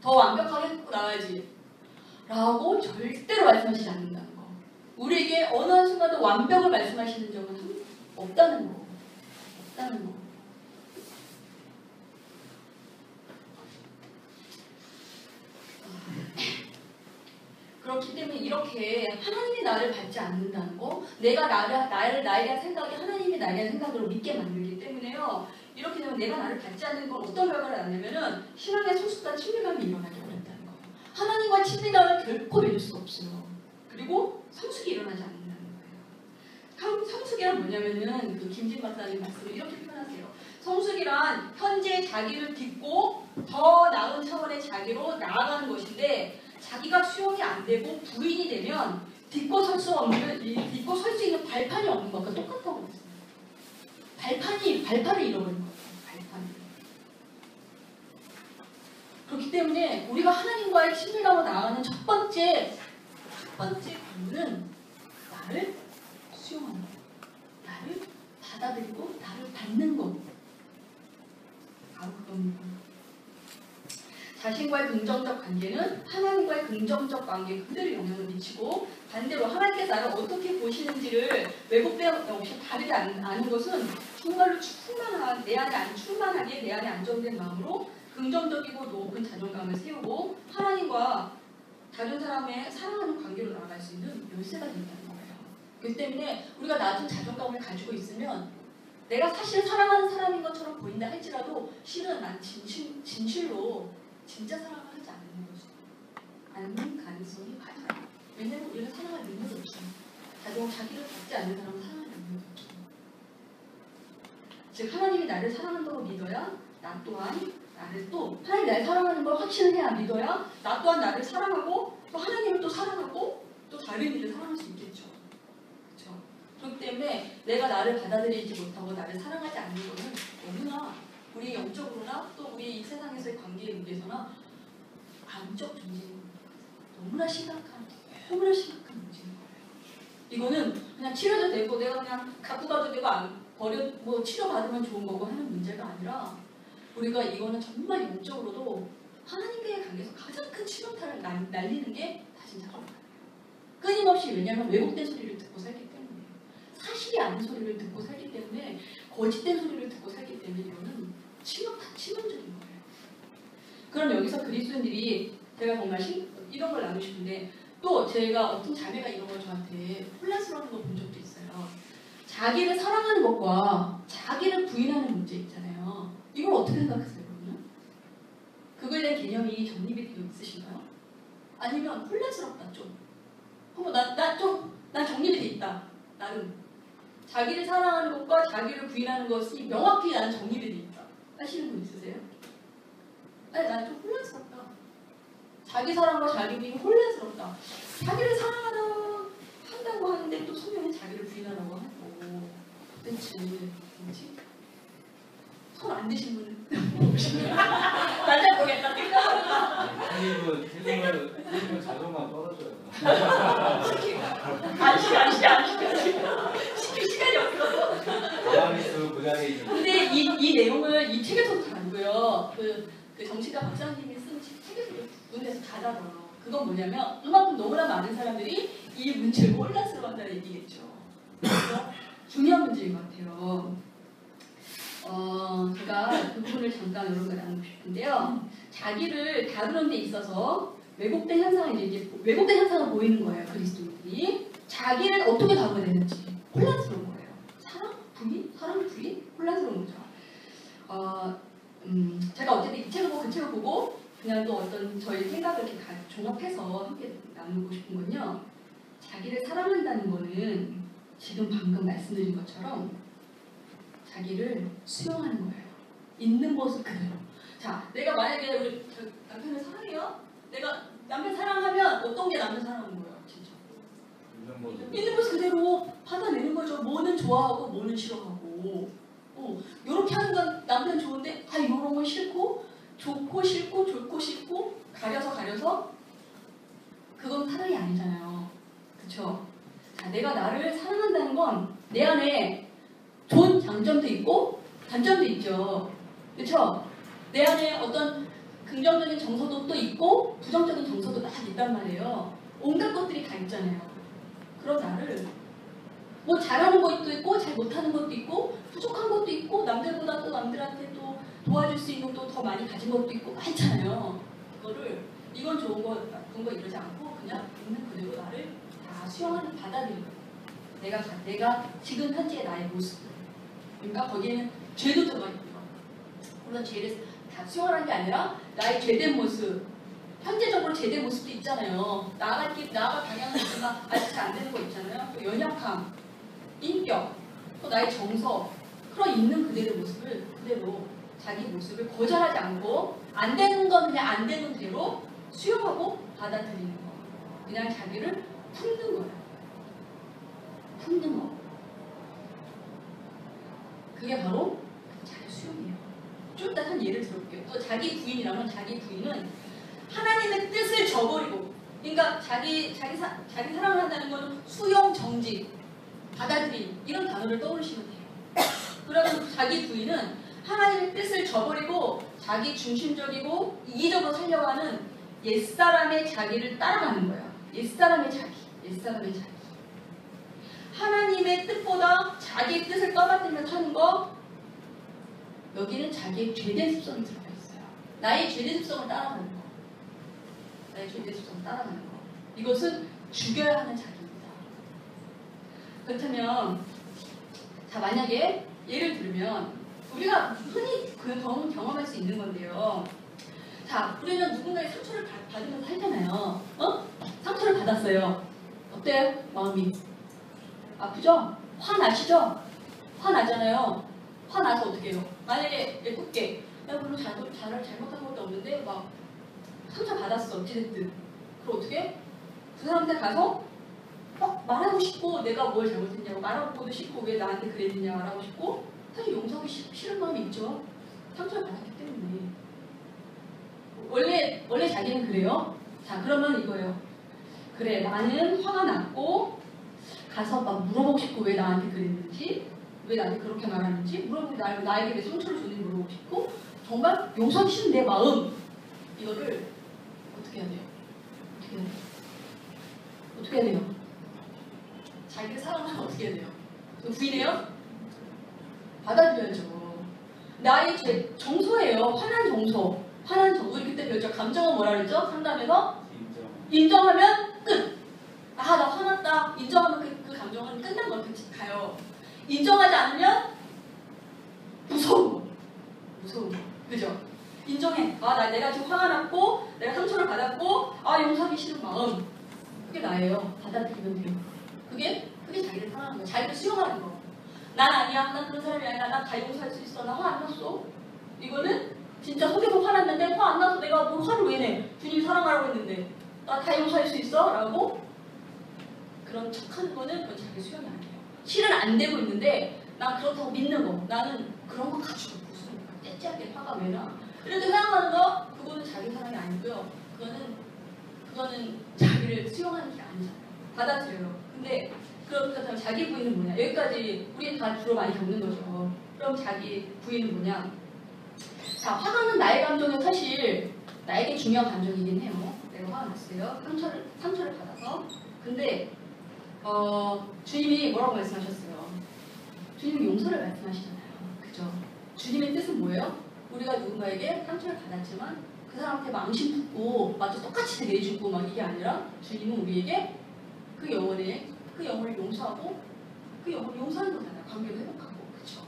[SPEAKER 1] 더 완벽하게 해갖고 나와야지. 라고 절대로 말씀하시지 않는다는 거. 우리에게 어느 한순간도 완벽을 말씀하시는 적은 없다는 거. 그렇기 때문에 이렇게 하나님이 나를 받지 않는다는 거, 내가 나에 대한 생각이 하나님이 나에 대한 생각으로 믿게 만들기 때문에요. 이렇게 되면 내가 나를 받지 않는 건 어떤 결과를 낳냐면은 신앙의 소속과 친밀감이 일어나기 어렵다는 거예요. 하나님과 친밀감을 결코 맺을 수 없어요. 그리고 성숙이 일어나지 않는다는 거예요. 성숙이란 뭐냐면은 그 김진 박사님 말씀을 이렇게 표현하세요. 성숙이란 현재 자기를 딛고 더 나은 차원의 자기로 나아가는 것인데 자기가 수용이 안 되고 부인이 되면 딛고 설 수 있는 발판이 없는 것과 똑같다고 했어요. 발판을 잃어버린 거예요. 발판을. 그렇기 때문에 우리가 하나님과의 친밀감으로 나아가는 첫 번째 관문은 나를 수용하는 것, 나를 받아들이고 나를 받는 것. 바로 그겁니다. 자신과의 긍정적 관계는 하나님과의 긍정적 관계에 그대로 영향을 미치고 반대로 하나님께서 나를 어떻게 보시는지를 왜곡되어 없이 다르게 아는 것은 정말로 내 안에 충만하게 내 안에 안정된 마음으로 긍정적이고 높은 자존감을 세우고 하나님과 다른 사람의 사랑하는 관계로 나아갈 수 있는 열쇠가 된다는 거예요. 그렇기 때문에 우리가 낮은 자존감을 가지고 있으면 내가 사실 사랑하는 사람인 것처럼 보인다 할지라도 실은 난 진실로 진짜 사랑을 하지 않는 가능성이 많아요. 왜냐하면 우리가 사랑할 능력이 없어요. 자기를 받지 않는 사람은 사랑할 능력이 없어요. 즉 하나님이 나를 사랑한다고 믿어야 나 또한 나를 또 하나님이 나를 사랑하는 걸 확신을 해야 믿어야 나 또한 나를 사랑하고 또 하나님을 또 사랑하고 또 다른 이를 사랑할 수 있겠죠. 그렇죠? 그렇기 때문에 내가 나를 받아들이지 못하고 나를 사랑하지 않는 것은 너무나 우리 영적으로나 또 우리 이 세상에서의 관계에 의해서나 안적 존재인 겁니다. 너무나 심각한 문제인 거예요. 이거는 그냥 치료도 되고 내가 그냥 갖고 가도 되고 치료받으면 좋은 거고 하는 문제가 아니라 우리가 이거는 정말 영적으로도 하나님과의 관계에서 가장 큰 치명타를 날리는 게 다신 자존감. 끊임없이 왜냐하면 왜곡된 소리를 듣고 살기 때문에 사실이 아닌 소리를 듣고 살기 때문에 거짓된 소리를 듣고 살기 때문에 이거는 치명적인 거예요. 그럼 여기서 그리스도인들이 제가 정말 이런 걸 나누고 싶은데 또 제가 어떤 자매가 이런 걸 저한테 혼란스러운 걸 본 적도 있어요. 자기를 사랑하는 것과 자기를 부인하는 문제 있잖아요. 이걸 어떻게 생각하세요, 여러분은? 그거에 대한 개념이 정립이 되어 있으신가요? 아니면 혼란스럽다 좀. 난 정립이 돼 있다. 나름. 자기를 사랑하는 것과 자기를 부인하는 것이 명확히 나는 정립이 돼 있다. 하시는 분 있으세요? 아니, 난 좀 혼란스럽다. 자기 사랑과 자기 부인이 혼란스럽다. 자기를 사랑한다고 하는데 또 소명이 자기를 부인하라고 하고 도대체 뭐지? 손 안 드신 분은 날 모르겠다.
[SPEAKER 2] 선생님은 자존감 떨어져요.
[SPEAKER 1] 시킬 시간이 없어.
[SPEAKER 2] 가만히 있으면 부장이 있는.
[SPEAKER 1] 근데 이 내용을 이 책에서도 다루고요. 그 정치가 박사님이 쓴 책에서도 문제에서 다 다뤄요. 그건 뭐냐면 그만큼 너무나 많은 사람들이 이 문제를 혼란스러워한다는 얘기겠죠. 그래서 중요한 문제인 것 같아요. 제가 그 부분을 잠깐 여러분과 나누고 싶은데요. 자기를 다루는 데 있어서 왜곡된 현상을 보이는 거예요. 그리스도인들이 자기를 어떻게 다루어야 되는지 혼란스러운 거예요. 사랑 부인 혼란스러운 거죠. 제가 어쨌든 이 책을 보고 그 책을 보고 그냥 또 어떤 저희 생각을 이렇게 종합해서 함께 나누고 싶은 건요. 자기를 사랑한다는 거는 지금 방금 말씀드린 것처럼 자기를 수용하는 거예요. 있는 모습 그대로. 자, 내가 만약에 우리 남편을 사랑해요? 내가 남편 사랑하면 어떤 게 남편 사랑하는 거예요? 진짜. 있는 모습 그대로 받아내는 거죠. 뭐는 좋아하고 뭐는 싫어하고. 이렇게 하는 건 남편 좋은데 이런 건 싫고 좋고 싫고 가려서 그건 사랑이 아니잖아요. 그쵸? 자, 내가 나를 사랑한다는 건 내 안에 좋은 장점도 있고 단점도 있죠. 그쵸? 내 안에 어떤 긍정적인 정서도 또 있고 부정적인 정서도 막 있단 말이에요. 온갖 것들이 다 있잖아요. 그런 나를 뭐 잘하는 것도 있고 잘 못하는 것도 있고 부족한 것도 있고 남들보다 또 남들한테 또 도와줄 수 있는 또 더 많이 가진 것도 있고 많잖아요. 이건 좋은 거 나쁜 거 이러지 않고 그냥 있는 그대로 나를 다 수용하는 받아들이는 거예요. 내가 지금 현재의 나의 모습. 그러니까 거기에는 죄도 들어가 있고요. 물론 죄를 다 수용하는 게 아니라 나의 죄된 모습. 현재적으로 죄된 모습도 있잖아요. 나아갈 방향은 있지만 아직 잘 안 되는 거 있잖아요. 또 연약함, 인격, 또 나의 정서, 있는 그대의 모습을 그대로 자기 모습을 거절하지 않고 안 되는 건 그냥 안 되는 대로 수용하고 받아들이는 거. 그냥 자기를 품는 거예요. 품는 거. 그게 바로 자기 수용이에요. 좀 이따 한 예를 들어볼게요. 또 자기 부인이라면 자기 부인은 하나님의 뜻을 저버리고, 그러니까 자기 사랑을 한다는 건 수용, 정직, 받아들임 이런 단어를 떠올리시면 돼요. 그러면 자기 부인은 하나님의 뜻을 저버리고 자기 중심적이고 이기적으로 살려고 하는 옛사람의 자기를 따라가는 거예요. 옛사람의 자기. 하나님의 뜻보다 자기의 뜻을 떠받들며 사는 거, 여기는 자기의 죄된 습성이 들어가 있어요. 나의 죄된 습성을 따라가는 거. 이것은 죽여야 하는 자기입니다. 그렇다면 자, 만약에 예를 들면 우리가 흔히 경험할 수 있는 건데요. 자, 우리는 누군가의 상처를 받으면서 살잖아요. 상처를 받았어요. 어때요? 마음이 아프죠? 화나시죠? 화나잖아요. 화나서 어떻게 해요? 만약에 예쁘게 내가 별로 잘못한 것도 없는데 막 상처 받았어. 어찌됐든. 그럼 어떻게 해? 그 사람한테 가서 말하고 싶고 내가 뭘 잘못했냐고 말하고도 싶고 왜 나한테 그랬느냐 말하고 싶고 사실 용서하기 싫은 마음이 있죠. 상처를 받았기 때문에. 원래 자기는 그래요. 자, 그러면 이거예요. 그래, 나는 화가 났고 가서 막 물어보고 싶고 왜 나한테 그랬는지, 왜 나한테 그렇게 말하는지 물어보고 나에게 왜 상처를 줬는지 물어보고 싶고 정말 용서하기 싫은 내 마음, 이거를 어떻게 해야 돼요? 어떻게 해야 돼요? 자기를 사랑하면 어떻게 해야 돼요? 부인해요? 받아들여야죠. 나의 죄, 정서예요. 화난 정서. 우리 그때 배웠죠. 감정은 뭐라 그랬죠? 상담에서? 인정하면 끝. 아, 나 화났다. 인정하면 그 감정은 끝난 거 가요. 인정하지 않으면 무서운 거. 그죠? 인정해. 아, 내가 지금 화가 났고 내가 상처를 받았고 용서하기 싫은 마음. 그게 나예요. 받아들이면 돼요. 그게 자기를 사랑하는 거야. 자기를 수용하는 거. 난 아니야. 난 그런 사람이 아니야. 난 다 용서할 수 있어. 나 화 안 났어. 이거는 진짜 속에서 화났는데 화 안 나서 내가 뭘 화를 왜 내? 주님이 사랑하라고 했는데 나 다 용서할 수 있어? 라고 그런 척하는 거는 그건 자기 수용이 아니에요. 실은 안 되고 있는데 난 그렇다고 믿는 거. 나는 그런 거 가지고 무슨 떼찌하게 화가 왜 나? 이렇게 생각하는 거, 그거는 자기 사랑이 아니고요. 그거는 자기를 수용하는 게 아니잖아요. 받아들여요. 근데 그렇다면 자기 부인은 뭐냐? 여기까지 우리 다 주로 많이 겪는 거죠. 그럼 자기 부인은 뭐냐? 자, 화나는 나의 감정은 사실 나에게 중요한 감정이긴 해요. 내가 화가 났어요. 상처를 받아서. 근데 주님이 뭐라고 말씀하셨어요? 주님이 용서를 말씀하시잖아요. 그죠? 주님의 뜻은 뭐예요? 우리가 누군가에게 상처를 받았지만 그 사람한테 망신 품고 마저 똑같이 대해주고 막 이게 아니라 주님은 우리에게 그 영혼을 용서하고 그 영혼을 용서하는 거잖아요. 관계를 회복하고. 그렇죠?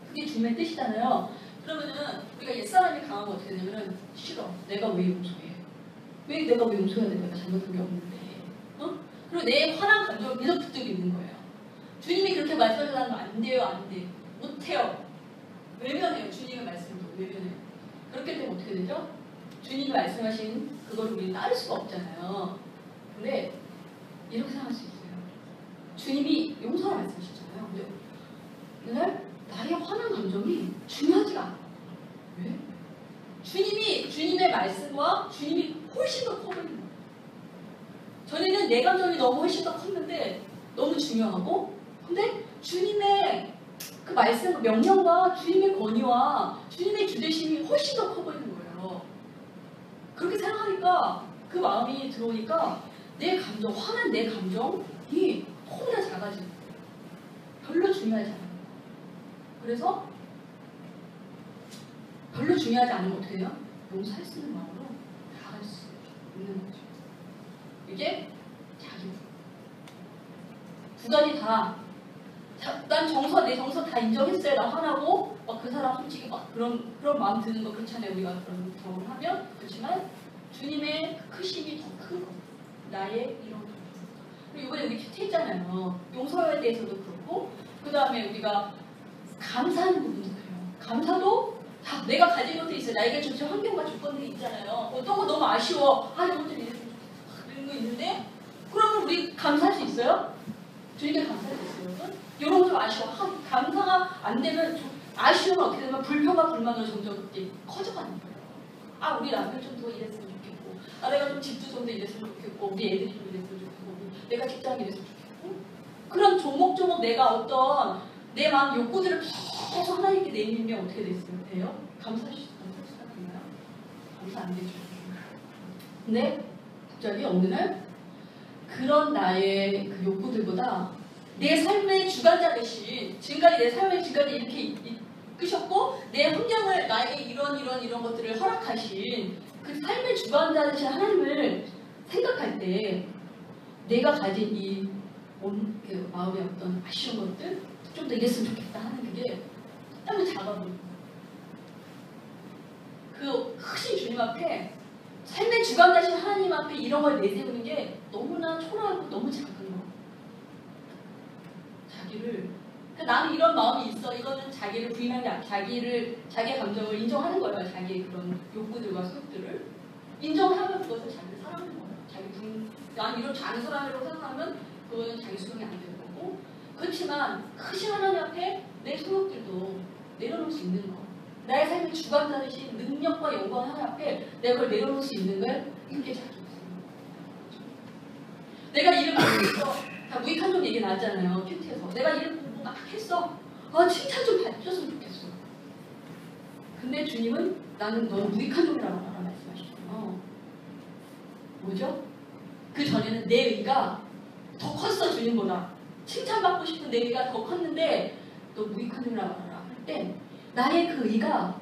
[SPEAKER 1] 그게 주님의 뜻이잖아요. 그러면은 우리가 옛사람이 강하면 어떻게 되냐면은 싫어. 내가 왜 용서해? 내가 왜 용서해야 돼? 내가 잘못한 게 없는데. 그리고 내 화난 감정을 계속 붙들고 있는 거예요. 주님이 그렇게 말씀하셔서 안 돼요. 안 돼. 못해요. 외면해요. 주님의 말씀도 외면해요. 그렇게 되면 어떻게 되죠? 주님이 말씀하신 그걸 우리는 따를 수가 없잖아요. 근데 이렇게 생각할 수 있어요. 주님이 용서를 말씀하셨잖아요. 근데 오늘 나의 화난 감정이 중요하지가 않아. 왜? 주님의 말씀과 주님이 훨씬 더 커 보이는 거예요. 전에는 내 감정이 너무 훨씬 더 컸는데 너무 중요하고, 근데 주님의 그 말씀, 그 명령과 주님의 권위와 주님의 주대심이 훨씬 더 커 보이는 거예요. 그렇게 생각하니까 그 마음이 들어오니까 내 감정, 화난 내 감정이 너무나 작아지는 거예요. 별로 중요하지 않아요. 그래서 별로 중요하지 않으면 어떻게 해요? 용서할 수 있는 마음으로 나아갈 수 있는 거죠. 이게 자기 두 가지 다. 난 내 정서 다 인정했어요. 나 화나고 막 그 사람 솔직히 막 그런 마음 드는 거 그렇잖아요. 우리가 그런 경험을 하면. 그렇지만 주님의 크심이 더 크고 나의 이런. 그리고 이번에 우리 큐티 했잖아요. 용서에 대해서도 그렇고, 그 다음에 우리가 감사하는 부분도 그래요. 감사도 다 내가 가진 것도 있어요. 나에게 좋은 환경과 조건들이 있잖아요. 어떤 거 너무 아쉬워. 아, 이런 것좀 이랬으면 좋겠다. 이런 거 있는데 그러면 우리 감사할 수 있어요? 주님께 감사할 수 있어요, 여러분? 이런 거 좀 아쉬워. 아, 감사가 안 되면 아쉬움은 어떻게 되면 불평과 불만으로 점점 그렇게 커져가는 거예요. 아, 우리 남편 좀 더 이랬으면 좋겠고, 아, 내가 좀 집도 좀 더 이랬으면 좋겠고, 우리 애들이 좀 이랬으면 좋겠고, 내가 직장이 이랬으면 좋겠고, 그런 조목조목 내가 어떤 내 마음 욕구들을 계속 하나님께 내밀면 어떻게 돼요? 감사할 수가 있나요? 감사 안 되죠. 근데 갑자기 어느 날 그런 나의 그 욕구들보다 내 삶의 주관자 대신 지금까지 내 삶의 주관이 이렇게 이끄셨고 내 환경을 나에게 이런 것들을 허락하신 그 삶의 주관자 대신 하나님을 생각할 때 내가 가진 이 그 마음의 어떤 아쉬운 것들 좀 더 이랬으면 좋겠다 하는 그게 너무 작아보여요. 그 크신 주님 앞에 삶의 주관자신 하나님 앞에 이런 걸 내세우는 게 너무나 초라하고 너무 작은 거. 자기를 나는 이런 마음이 있어. 이거는 자기를 부인한 게 아니라 자기의 감정을 인정하는 거예요. 자기의 그런 욕구들과 소욕들을 인정하면 그것을 자기를 사랑하는 거예요. 난 이런 작은 사람이라고 생각하면 그거는 자기 수용이 안 되는 거고. 그렇지만 크신 하나님 앞에 내 소욕들도 내려놓을 수 있는 거. 나의 삶의 주관자이신 능력과 영광 하나님 앞에 내가 그걸 내려놓을 수 있는 걸 이게 자기 있습니다. 내가 일을 많이 했어. 다 무익한종 얘기 나왔잖아요. 큐티에서. 내가 일을 공부 막 했어. 칭찬 좀 받았으면 좋겠어. 근데 주님은 나는 너무 무익한종이라고 말씀하시잖아요. 뭐죠? 그 전에는 내 의가 더 컸어. 주님보다. 칭찬받고 싶은 내 의가 더 컸는데 너 무익한종이라고 할 때 나의 그 의가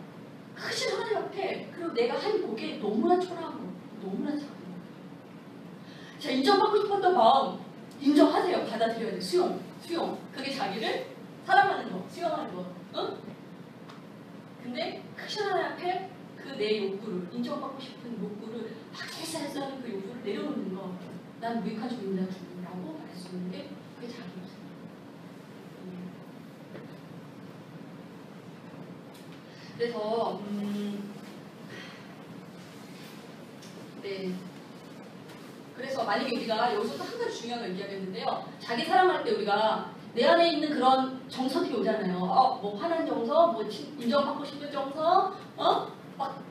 [SPEAKER 1] 크신 하나님 앞에 그리고 내가 한 곡에 너무나 초라한 거, 너무나 작은 거. 자, 인정받고 싶었던 마음 인정하세요. 받아들여야 돼. 수용. 그게 자기를 사랑하는 거, 수용하는 거. 응? 근데 크신 하나님 앞에 그 내 욕구를, 인정받고 싶은 욕구를 막 하는 그 욕구를 내려놓는 거. 난 무익한 종이다 주님이라고 말할 수 있는 게 그게 자기 모습이에요. 그래서 네. 그래서 만약에 우리가 여기서 한 가지 중요한 걸 얘기하겠는데요. 자기 사랑할 때 우리가 내 안에 있는 그런 정서들이 오잖아요. 뭐 화난 정서, 뭐 인정받고 싶은 정서, 막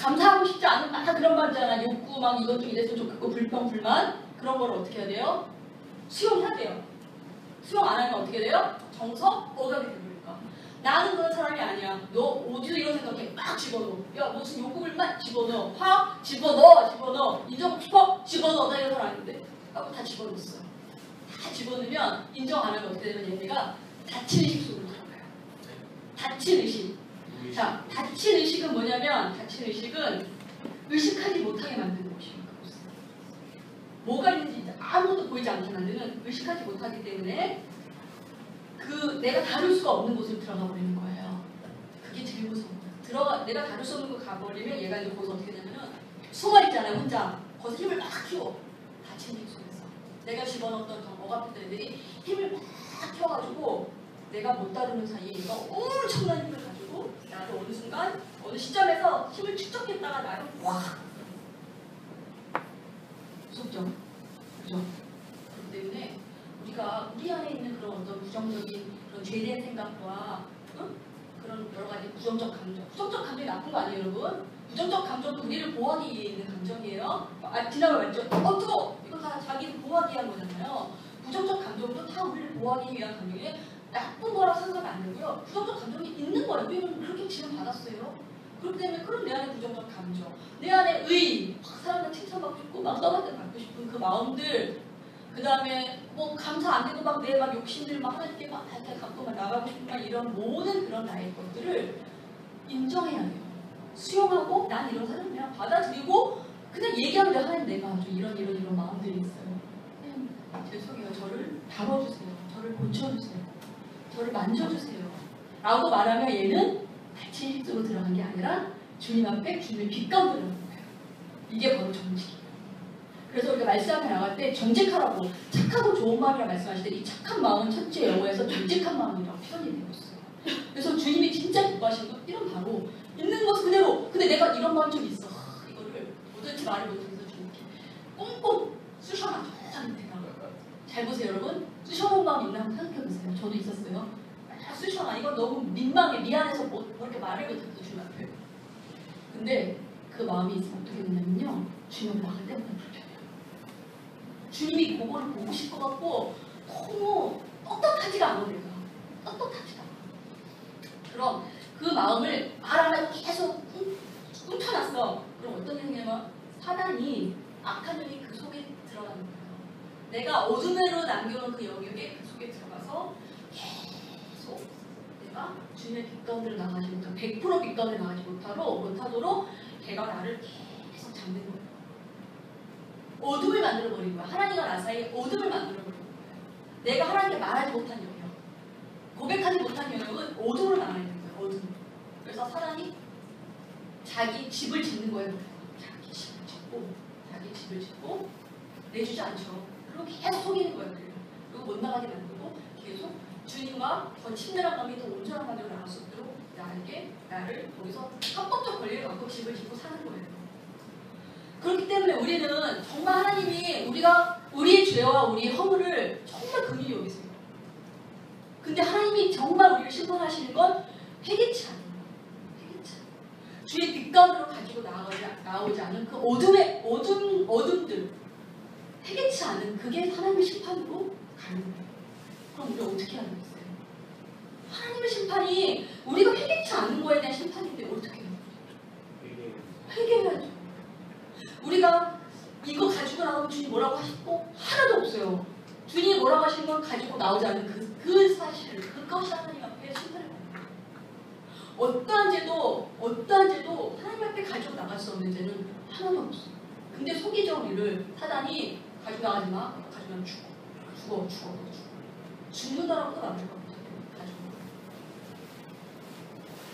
[SPEAKER 1] 감사하고 싶지 않은 막 그런 말 있잖아. 욕구 막 이것 좀 이랬으면 좋겠고 불평 불만 그런 거를 어떻게 해야 돼요? 수용해야 돼요. 수용 안 하면 어떻게 돼요? 정서 억압이 되니까. 나는 그런 사람이 아니야. 너 어디서 이런 생각해? 막 집어넣어. 야 무슨 욕구를 막 집어넣어. 화 집어넣어. 인정 싶어? 집어넣어. 나 이런 사람 아닌데. 하고 다 집어넣었어. 다 집어넣으면 인정 안 하면 어떻게 되면 얘네가 다친 의식 속으로 들어가요. 다친 의식. 자, 다친 의식은 뭐냐면 다친 의식은 의식하지 못하게 만드는 것입니다. 뭐가 있는지 아무도 보이지 않게 만드는 의식하지 못하기 때문에 그 내가 다룰 수가 없는 곳으로 들어가 버리는 거예요. 그게 제일 무서운 거예요. 내가 다룰 수 없는 곳 가버리면 얘가 이제 거기서 어떻게 되냐면 숨어있잖아요. 혼자. 거기서 힘을 막 키워. 다친 의식 속에서. 내가 집어넣었던 억압했던 애들이 힘을 막 키워가지고 내가 못 다루는 사이에 얘가 엄청난 힘을 가지고 나를 어느 순간 어느 시점에서 힘을 축적했다가 나를 확 무섭죠? 그죠? 그렇기 때문에 우리가 우리 안에 있는 그런 어떤 부정적인 그런 죄된 생각과 그런 여러 가지 부정적 감정이 나쁜 거 아니에요, 여러분? 부정적 감정도 우리를 보호하기 위해 있는 감정이에요. 지나가 맞죠? 뜨거워! 이거 다 자기를 보호하기 위한 거잖아요. 부정적 감정도 다 우리를 보호하기 위한 감정이에요. 나쁜 거라고 생각하면 안 되고요. 부정적 감정이 있는 거예요. 우리는 그렇게 지원받았어요. 그렇기 때문에 그런 내 안에 부정적 감정, 내 안에 의, 사람들 칭찬받고 싶고 막 떠받들 받고 싶은 그 마음들, 그 다음에 뭐 감사 안 되고 막 내 막 욕심들 막 하나님께 막 갖고 막 나가고 싶은 막 이런 모든 그런 나의 것들을 인정해야 해요. 수용하고 난 이런 사람이야. 받아들이고 그냥 얘기하면 하나님 내가 아주 이런 마음들이 있어요. 죄송해요. 저를 다뤄주세요. 저를 고쳐주세요. 저를 만져주세요. 라고 말하면 얘는 다친 식으로 들어간 게 아니라 주님 앞에 주님의 빛 가운데 들어간 거예요. 이게 바로 정직이에요. 그래서 우리가 말씀하며 나갈 때 정직하라고 착하고 좋은 마음이라고 말씀하실 때 이 착한 마음은 첫째 영어에서 정직한 마음이라고 표현이 되고 있어요. 그래서 주님이 진짜 기뻐하시는 건 이런 바로 있는 것을 그대로. 근데 내가 이런 마음 좀 있어. 이거를 도대체 말을 못해서 주님께 꽁꽁 쑤셔놔줘. 잘 보세요 여러분. 쑤셔놓은 마음 있나 한번 생각해보세요. 저도 있었어요. 쑤셔놔. 이거 너무 민망해. 미안해서 뭐 이렇게 말을 못해서 주님 앞에. 근데 그 마음이 있으면 어떻게 되냐면요. 주님 나갈 때마다 불편해요. 주님이 그거를 보고 싶어 갖고 너무 떳떳하지가 않아 내가. 떳떳하지가 않아. 그럼 그 마음을 말 안 하고 계속 훔쳐놨어. 그럼 어떤 일이 생기냐면 사단이 악한 영이 그 속에 들어가는 거예요. 내가 어둠으로 남겨놓은 그 영역에 그 속에 들어가서 계속 내가 주님의 빛가운데로 나가지 못하고 100% 빛가운데로 나가지 못하도록 걔가 나를 계속 잡는 거예요. 어둠을 만들어버린 거야. 하나님과 나 사이에 어둠을 만들어버린 거예요. 내가 하나님께 말하지 못한 영역, 고백하지 못한 영역은 어둠으로 나가야 되는 거예요. 어둠. 그래서 사단이 자기 집을 짓는 거예요. 자기 집을 짓고 내주지 않죠. 그리고 계속 속이는 거예요. 그리고 못 나가게 만들고 계속 주님과 더 친밀한 마음이 더 온전한 마음으로 나갈 수 있도록 나를 거기서 합법적 권리를 갖고 집을 짓고 사는 거예요. 그렇기 때문에 우리는 정말 하나님이 우리의 죄와 우리의 허물을 정말 긍휼히 여기세요. 근데 하나님이 정말 우리를 심판하시는 건 회개치 않아요. 주의 빛가운데로 가지고 나오지 않은 그 어둠들, 회개치 않은 그게 하나님의 심판으로 가는 거예요. 그럼 우리가 어떻게 해야 되겠어요? 하나님의 심판이 우리가 회개치 않는 거에 대한 심판인데 어떻게 해요? 회개해야죠. 우리가 이거 가지고 나오면 주님 뭐라고 하시고 하나도 없어요. 주님이 뭐라고 하시는 건 가지고 나오지 않는 그 사실, 그것이 하나님 앞에 심판을 받는 거예요. 어떠한 죄도 하나님 앞에 가지고 나갈 수 없는 죄는 하나도 없어요. 근데 속이죠 우리를. 사단이 가지고 나가지 마. 가지고 나면 죽어. 죽는다라고도 말할 것 같아요. 가지고.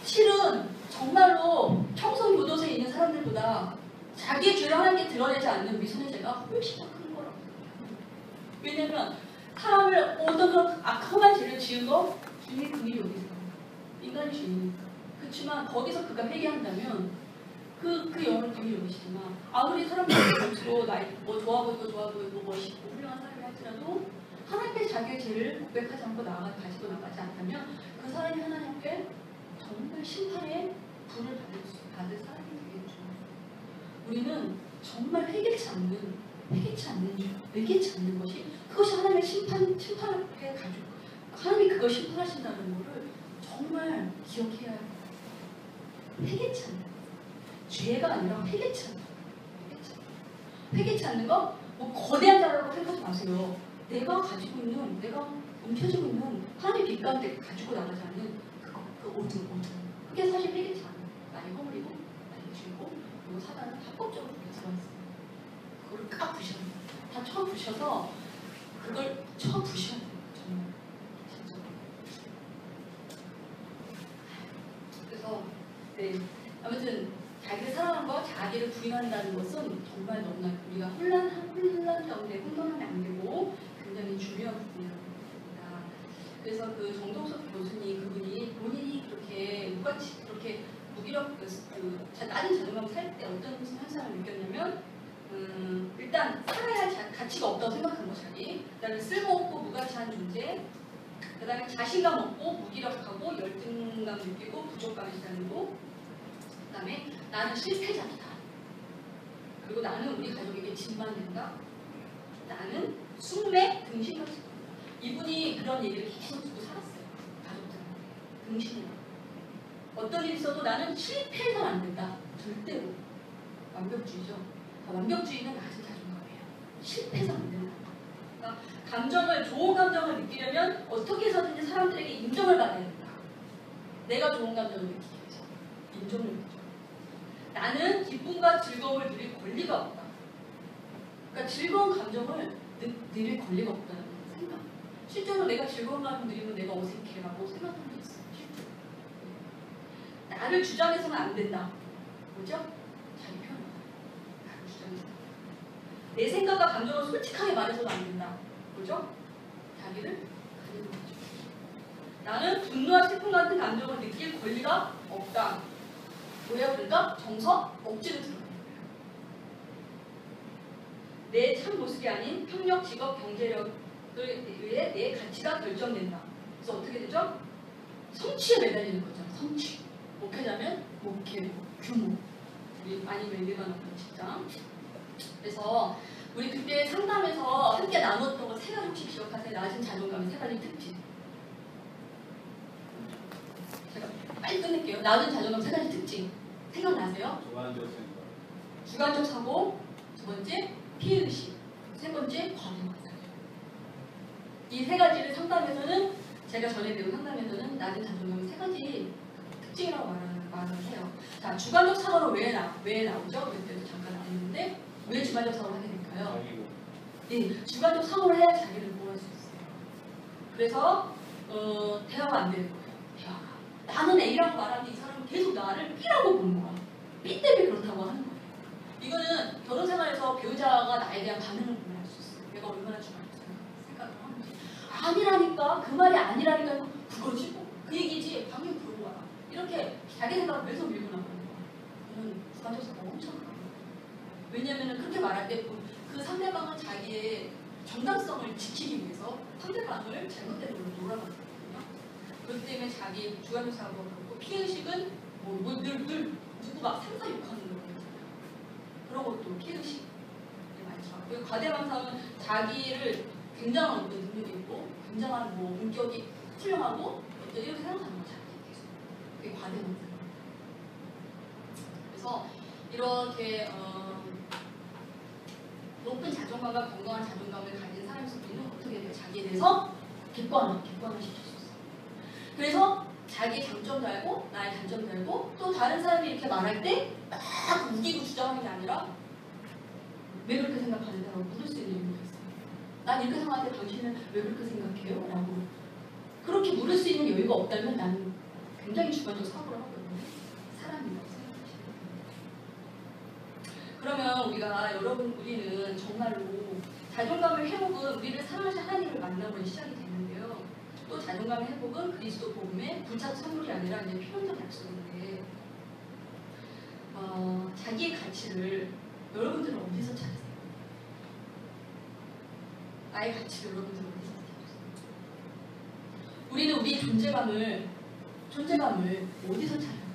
[SPEAKER 1] 실은 정말로 평성 교도소에 있는 사람들보다 자기의 죄를 하나님께 드러내지 않는 우리 손해죄가 훨씬 더 큰 거라고 생각해요. 왜냐면 사람을 어떤 그런 악한 죄를 지은 거 주님이 긍휼히 여기세요. 인간이 죄이니까. 그렇지만 거기서 그가 회개한다면 그 영을 긍휼히 여기시지만 아무리 사람들이 겉으로 뭐 좋아 보이고 멋있고 훌륭한 사람이 할지라도 하나님께 자기의 죄를 고백하지 않고 가지고 나가지 않다면 그 사람이 하나님 앞에 정말 심판의 불을 받을 사람이 되겠죠. 우리는 정말 회개치 않는 것이 그것이 하나님의 심판을 가지고 하나님이 그걸 심판하신다는 것을 정말 기억해야 해요. 회개치 않는 죄가 아니라 회개치 않는 거 뭐 거대한 자라고 생각하지 마세요. 내가 가지고 있는, 내가 움켜쥐고 있는 하나님의 빛 가운데 가지고 나가지 않는 그 어둠. 그게 사실 회개치 않아요. 나의 허물이고 나의 죄고 그리고 사단은 합법적으로 그렇게 들어있어요. 그걸 까 부셔야 돼요. 다 쳐 부셔서 그걸 쳐 부셔야 돼요. 정말 진짜. 그래서 아무튼 자기를 사랑하는 것, 자기를 부인한다는 것은 정말 너무나 우리가 혼란 가운데 혼돈하면 안 되고 굉장히 중요한 부분이라고 봅니다. 그래서 그 정동석 교수님 그분이 본인이 그렇게 무가치 그렇게 무기력 낮은 자존감 살 때 어떤 현상을 느꼈냐면 일단 살아야 할 가치가 없다고 생각한 거 자기. 그다음에 쓸모없고 무가치한 존재. 그다음에 자신감 없고 무기력하고 열등감 느끼고 부족감이 시달리고. 그다음에 나는 실패자이다. 그리고 나는 우리 가족에게 짐만 된다. 나는 숙매 등신같이. 이분이 그런 얘기를 계속 듣고 살았어요. 가족들한테. 등신이라고. 어떤 일이 있어도 나는 실패해서는 안 된다. 절대로. 완벽주의죠. 완벽주의는 낮은 자존감이에요. 실패해서는 안 된다. 그러니까 좋은 감정을 느끼려면 어떻게 해서든지 사람들에게 인정을 받아야 된다. 내가 좋은 감정을 느끼기 위해서. 인정을 받죠. 나는 기쁨과 즐거움을 누릴 권리가 없다. 그러니까 즐거운 감정을 누릴 권리가 없다는 생각. 실제로 내가 즐거운 감정을 누리면 내가 어색해라고 생각한 게 있어요. 실제로. 나를 주장해서는 안 된다. 뭐죠? 자기 표현. 나를 주장해서는. 내 생각과 감정을 솔직하게 말해서도 안 된다. 뭐죠? 자기를 가리는 거죠. 나는 분노와 슬픔 같은 감정을 느낄 권리가 없다. 왜요? 그러니까 정서 억지로 들어가는 거예요. 내 참 모습이 아닌 학력, 직업, 경제력을 의해 내 가치가 결정된다. 그래서 어떻게 되죠? 성취에 매달리는 거죠. 성취. 목회자면 목회, 규모. 아니면 일반 어떤 직장. 그래서 우리 그때 상담에서 함께 나눴던 거 세 가지 혹시 기억하세요? 낮은 자존감의 세 가지 특징. 제가 빨리 끝낼게요. 낮은 자존감 세 가지 특징. 생각나세요?
[SPEAKER 2] 주관적 생각.
[SPEAKER 1] 주관적 사고, 두 번째 피해의식, 세 번째 과대망상. 이 세 가지를 상담에서는 제가 전에 배운 상담에서는 낮은 자존감의 세 가지 특징이라고 말을 해요. 자, 주관적 사고는 왜 나오죠? 그때도 잠깐 나왔는데 왜 주관적 사고를 하게 될까요?
[SPEAKER 2] 자기고.
[SPEAKER 1] 네, 주관적 사고를 해야 자기를 보호할 수 있어요. 그래서 대화가 안 되는 거예요. 대화가. 나는 A라고 말하는데 이 사람은 계속 나를 B라고 보는 거야. B 때문에 그렇다고 하는 거예요. 이거는 결혼 생활에서 배우자가 나에 대한 반응을 보면 알 수 있어요. 내가 얼마나 주관적 생각을 하는지. 아니라니까, 그 말이 아니라니까, 그거지 뭐. 그 얘기지, 당연히 그런 거야. 이렇게 자기 생각을 계속 밀고 나가는 거야. 이건 주관적 사고가 엄청 강해요. 왜냐면은 그렇게 말할 때 그 상대방은 자기의 정당성을 지키기 위해서 상대방을 잘못된 걸로 몰아가거든요. 그렇기 때문에 자기 주관적 사고가 그렇고 피해의식은 늘 누구 막 상사 욕하는 거 있잖아요. 그런 것도 피해의식이 많죠. 그리고 과대망상은 자기를 굉장한 어떤 능력이 있고 굉장한 뭐 인격이 훌륭하고 어떤 이렇게 생각하는 거 자기에 대해서. 그게 과대망상. 그래서 이렇게 높은 자존감과 건강한 자존감을 가진 사람의 속에는 어떻게 돼요? 자기에 대해서 객관화시킬 수 있어요. 그래서 자기의 장점도 알고 나의 단점도 알고 또 다른 사람이 이렇게 말할 때 막 우기고 주장하는 게 아니라 왜 그렇게 생각하는데? 라고 물을 수 있는 의미가 있어요. 난 이렇게 생각하는데 당신은 왜 그렇게 생각해요? 라고 그렇게 물을 수 있는 여유가 없다면 나는 굉장히 주관적 사고를 하거든요. 사람이라고 생각하시는 거예요. 그러면 우리는 정말로 자존감의 회복은 우리를 사랑하신 하나님을 만나고 시작이 되는데요. 또 자존감의 회복은 그리스도 복음의 불착 선물이 아니라 이제 필연적 약속인데 자기의 가치를 여러분들은 어디서 찾으세요? 나의 가치를 여러분들은 어디서 찾으세요? 우리는 우리의 존재감을 어디서 찾아요?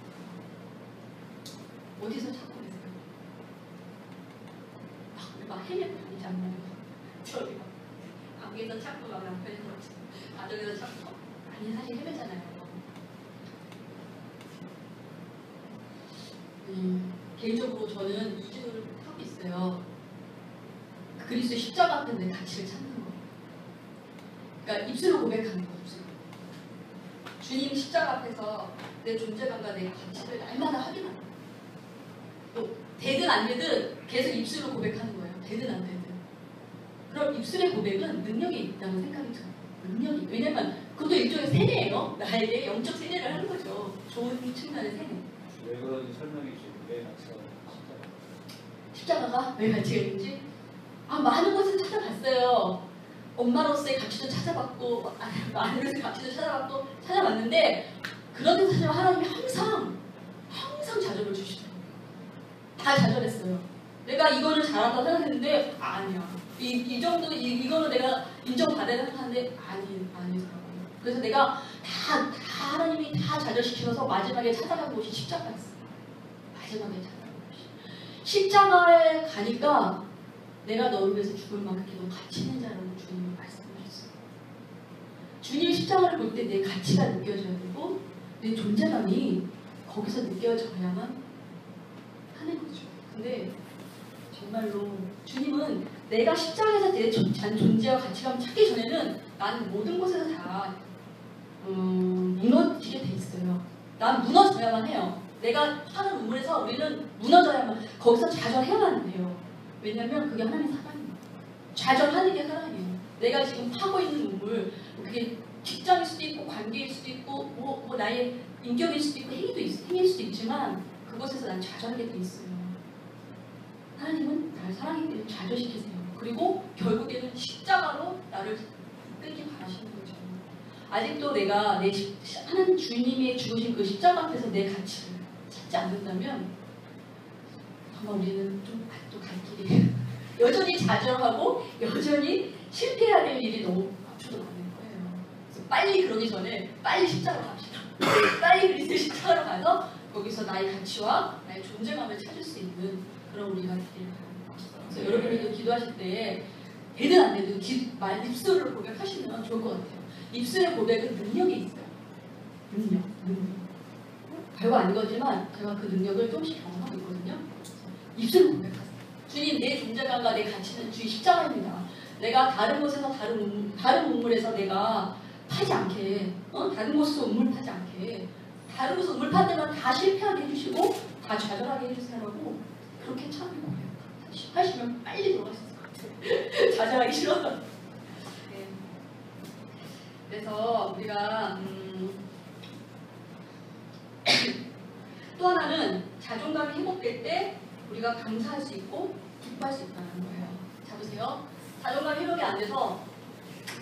[SPEAKER 1] 어디서 찾고 계세요? 막 헤매고 다니지 않나요? 저기 막 가게에서 찾고 막 남편에서 가정에서 찾고 아니 사실 헤매잖아요. 개인적으로 저는 이 기도를 하고 있어요. 그리스도의 십자가 앞에 내 가치를 찾는 거예요. 그러니까 입술로 고백하는 거죠. 주님 십자가 앞에서 내 존재감과 내 가치를 날마다 확인하는 거예요. 또 되든 안 되든 계속 입술로 고백하는 거예요. 되든 안 되든. 그럼 입술의 고백은 능력이 있다는 생각이 들어요. 능력이. 왜냐면 그것도 일종의 세뇌예요. 나에게 영적 세뇌를 하는 거죠. 좋은 측면의 세뇌.
[SPEAKER 2] 왜 그런지 설명해 주시고 왜 가치가
[SPEAKER 1] 십자가가 왜 가치가 있는지 많은 곳을 찾아봤어요. 엄마로서의 가치도 찾아봤고 아내로서의 가치도 찾아봤는데 그런 데서 하나님이 항상 좌절을 주시더라고요. 다 좌절했어요. 내가 이거는 잘한다고 생각했는데 아니야. 이 정도 이거는 내가 인정받아야 생각하는데 아니더라고요. 그래서 내가 하나님이 다 좌절시켜서 마지막에 찾아간 곳이 십자가였어요. 마지막에 찾아간 곳이 십자가에 가니까 내가 너를 위해서 죽을 만큼 너 가치 있는 자라고 주님이 말씀하셨어요. 주님 십자가를 볼 때 내 가치가 느껴져야 되고 내 존재감이 거기서 느껴져야만 하는 거죠. 근데 정말로 주님은 내가 십자가에서 내 존재와 가치감을 찾기 전에는 나는 모든 곳에서 다 무너지게 돼 있어요. 난 무너져야만 해요. 내가 하는 우물에서 우리는 무너져야만 거기서 좌절해야만 해요. 왜냐면 그게 하나님의 사랑이에요. 좌절하는 게 사랑이에요. 내가 지금 파고 있는 우물 그게 직장일 수도 있고 관계일 수도 있고 뭐 나의 인격일 수도 있고 행위일 수도 있지만 그곳에서 난 좌절하게 돼 있어요. 하나님은 나를 사랑하기 때문에 좌절시키세요. 그리고 결국에는 십자가로 나를 이끌기 바라시는 거죠. 아직도 내가 하나님 주님의 죽으신 그 십자가 앞에서 내 가치를 찾지 않는다면 정말 우리는 좀 아직도 갈 길이 여전히 좌절하고 여전히 실패해야 될 일이 너무 앞으로 많은 거예요. 그래서 빨리 그러기 전에 빨리 십자가로 갑시다. 빨리 그리스도의 십자가로 가서 거기서 나의 가치와 나의 존재감을 찾을 수 있는 그런 우리가 되길 바랍니다. 그래서 여러분들도 기도하실 때 되든 안 되든 입술을 고백하시면 좋을 것 같아요. 입술의 고백은 능력이 있어요. 능력. 별거 아닌 거지만 제가 그 능력을 조금씩 경험하고 있거든요. 입술을 고백하세요. 주님, 내 존재감과 내 가치는 주의 십자가입니다. 내가 다른 곳에서 다른 우물에서 내가 파지 않게, 다른 곳에서 우물 파지 않게, 다른 곳에서 우물 판 데만 다 실패하게 해주시고 다 좌절하게 해주세요라고 그렇게 참는 거예요. 하시면 빨리 들어갈 수 있을 것 같아요. 좌절하기 싫어서. 네. 그래서 우리가 또 하나는 자존감이 회복될 때 우리가 감사할 수 있고 기뻐할 수 있다는 거예요. 자 보세요. 자존감 회복이 안 돼서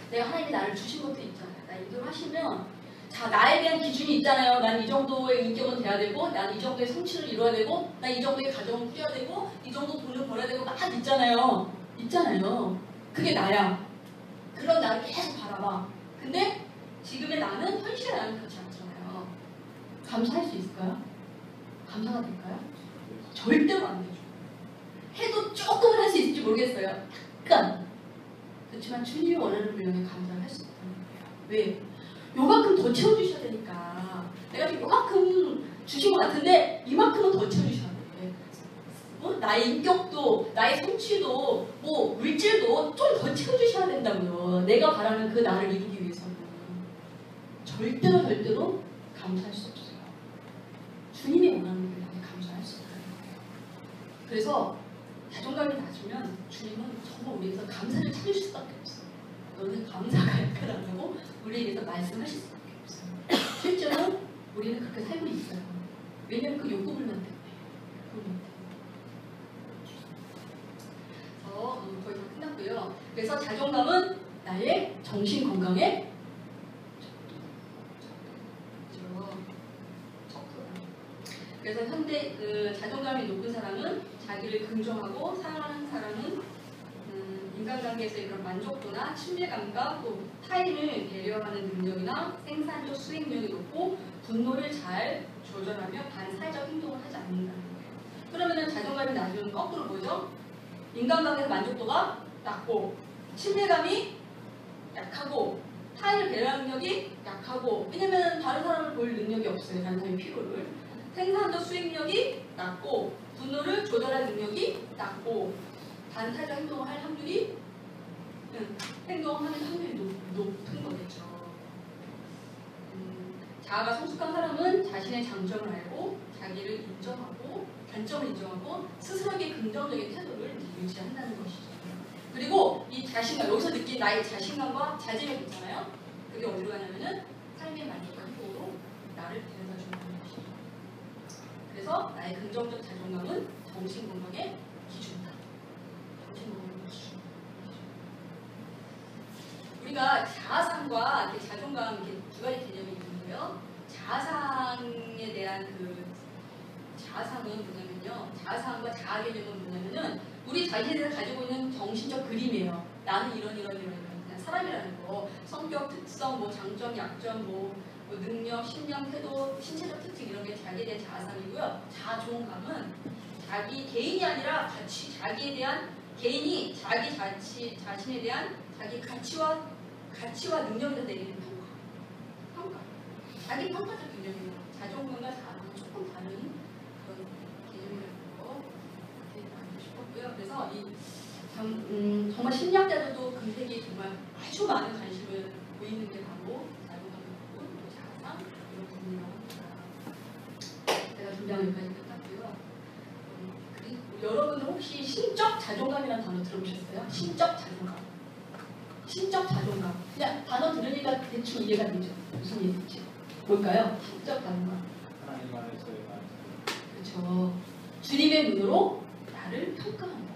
[SPEAKER 1] 내가 하나님이 나를 주신 것도 있잖아요. 나 인도하시면 자 나에 대한 기준이 있잖아요. 난 이 정도의 인격은 돼야 되고 난 이 정도의 성취를 이루어야 되고 난 이 정도의 가정을 꾸려야 되고 이 정도 돈을 벌어야 되고 막 있잖아요. 그게 나야. 그런 나를 계속 바라봐. 근데 지금의 나는 현실의 나는 그렇지 않잖아요. 감사할 수 있을까요? 감사가 될까요? 절대로 안 되죠. 해도 조금은 할 수 있을지 모르겠어요. 약간. 그렇지만 주님이 원하는 분량에 감사를 할 수 있다는 거예요. 왜? 요만큼 더 채워주셔야 되니까. 내가 지금 요만큼 주신 것 같은데 이만큼은 더 채워주셔야 돼. 나의 인격도, 나의 성취도, 뭐 물질도 좀 더 채워주셔야 된다고요. 내가 바라는 그 나를 이루기 위해서는. 절대로 감사할 수 없어요. 주님이 원하는 분량에 감사할 수 있다는 거예요. 그래서 자존감이 낮으면 주님은 정말 우리에서 감사를 찾을 수밖에 없어요. 너는 감사가 약하다고 우리에게서 말씀하실 수밖에 없어요. 실제로 우리는 그렇게 살고 있어요. 왜냐하면 그 욕구불만 때문에. 그래서 거의 다 끝났고요. 그래서 자존감은 나의 정신 건강에 그래서 현대 자존감이 높은 사람은 자기를 긍정하고 사랑하는 사람은 인간관계에서의 그런 만족도나 친밀감과 또 타인을 배려하는 능력이나 생산적 수행력이 높고 분노를 잘 조절하며 반사회적 행동을 하지 않는다는 거예요. 그러면 자존감이 낮으면 거꾸로 뭐죠? 인간관계에서 만족도가 낮고 친밀감이 약하고 타인을 배려하는 능력이 약하고 왜냐면 다른 사람을 볼 능력이 없어요. 다른 사람의 필요를. 생산적 수행력이 낮고 분노를 조절할 능력이 낮고 반사적 행동을 할 확률이 행동하는 확률이 높은 거겠죠. 자아가 성숙한 사람은 자신의 장점을 알고 자기를 인정하고 단점을 인정하고 스스로에게 긍정적인 태도를 유지한다는 것이죠. 그리고 이 자신감, 여기서 느낀 나의 자신감과 자질이 있잖아요. 그게 어디로 가냐면은 삶의 만족과 행복으로 나를 데려다 준다는 것이죠. 그래서 나의 긍정적 자존감은 정신건강의 기준이다. 정신건강의 기준. 우리가 자아상과 자존감 이렇게 두 가지 개념이 있는데요. 자아상에 대한 자아상은 뭐냐면요. 자아상과 자아 개념은 뭐냐면은 우리 자신에 대해서 가지고 있는 정신적 그림이에요. 나는 이런 그냥 사람이라는 거. 성격, 특성, 뭐 장점, 약점, 뭐 능력, 신념, 태도, 신체적 특징 이런 게 자기에 대한 자아상이고요. 자존감은 자기 개인이 아니라 자기에 대한 개인이 자기 자신에 대한 자기 가치와 능력에 대해서 내리는 평가. 자기 평가적 개념이에요. 자존감과 자아는 조금 다른 그런 개념이라는 거 알고 싶었고요. 그래서 정말 심리학자들도 금색이 정말 아주 많은 관심을 보이는 게 바로 자존감, 이런 부분이라고 합니다. 제가 준비한 여기까지 끝났고요. 그리고 여러분들 혹시 신적 자존감이라는 단어 들어보셨어요? 신적 자존감. 그냥 단어 들으니까 대충 이해가 되죠. 무슨 얘기인지. 뭘까요? 신적 자존감.
[SPEAKER 2] 하나님 안에서의
[SPEAKER 1] 그렇죠. 주님의 눈으로 나를 평가한다.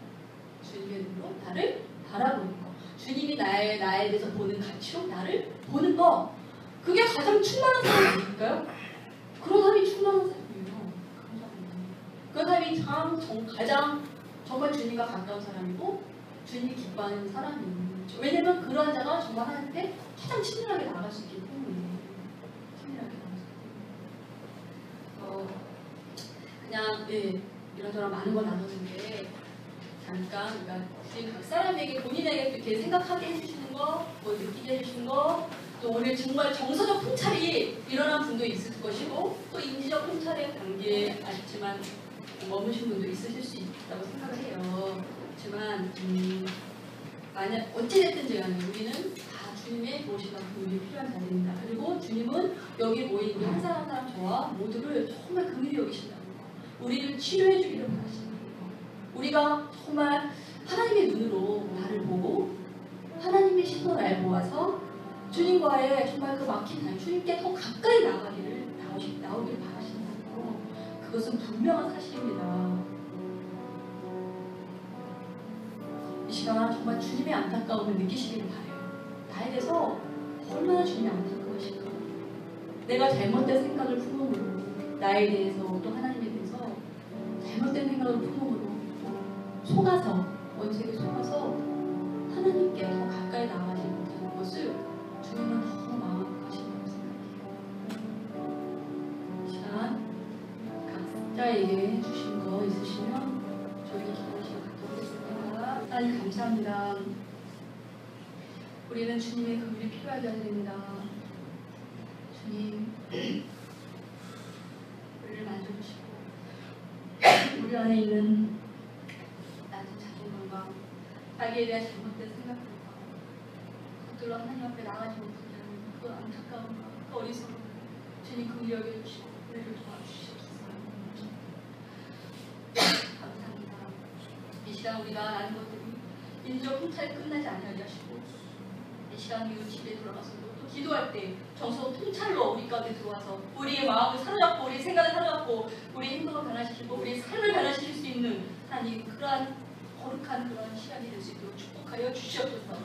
[SPEAKER 1] 주님의 눈으로 나를 바라보는 거. 주님이 나에 대해서 보는 가치로 나를 보는 거. 그게 가장 충만한 사람이 아닐까요? 그런 사람이 충만한 사람이에요. 그런 사람이 가장 정말 주님과 가까운 사람이고 주님이 기뻐하는 사람이에요. 왜냐면 그러한 자가 정말 하나님께 가장 친밀하게 나아갈 수 있기 때문에 친밀하게 나아갈 수 있기 때문에 그냥 이런저런 많은 걸 나눴는데 잠깐 그러니까 각 사람에게 본인에게 이렇게 생각하게 해주시는 거, 뭐 느끼게 해주시는 거, 또 오늘 정말 정서적 통찰이 일어난 분도 있을 것이고 또 인지적 통찰의 단계에 아쉽지만 머무신 분도 있으실 수 있다고 생각을 해요. 그렇지만 만약 어찌됐든 간에 우리는 다 주님의 도우심과 긍휼이 필요한 자들입니다. 그리고 주님은 여기 모인 한 사람 한 사람 저와 모두를 정말 긍휼히 여기신다는 거, 우리를 치료해 주기를 바라신다는 거, 우리가 정말 하나님의 눈으로 나를 보고 하나님의 시선을 날 보아서 주님과의 정말 그 막힌 날 주님께 더 가까이 나오기를 바라신다는 거, 그것은 분명한 사실입니다. 이 시간 정말 주님의 안타까움을 느끼시기를 바래요. 나에 대해서 얼마나 주님이 안타까우실까. 내가 잘못된 생각을 품음으로 나에 대해서 또 하나님에 대해서 잘못된 생각을 품음으로 속아서 원색에 속아서 하나님께 더 가까이 나아가지 못하는 것을 주님은 더 마음 아프신다고 생각해요. 이 시간 각자에게 해주신 거 있으시면 저희 기도하시고 갖도록 하겠습니다. 하나님 감사합니다. 우리는 주님의 긍휼이 필요하게 하십니다. 주님, 우리를 만져주시고 우리 안에 있는 낮은 자존감과 자기에 대한 잘못된 생각들과 그것들로 하나님 앞에 나가지 못하게 하는 그 안타까움과 그 어리석음을 주님 긍휼히 여겨주시고 우리를 도와주시옵소서. 감사합니다. 이 시간 우리가 아는 것들이 인적 통찰이 끝나지 않게 하시고 이 시간 이후 집에 돌아가서도 또 기도할 때 정서 통찰로 우리 가운데 들어와서 우리의 마음을 사로잡고 우리의 생각을 사로잡고 우리의 행동을 변화시키고 우리의 삶을 변화시킬 수 있는 하나님 그러한 거룩한 그런 시간이 될 수 있도록 축복하여 주시옵소서.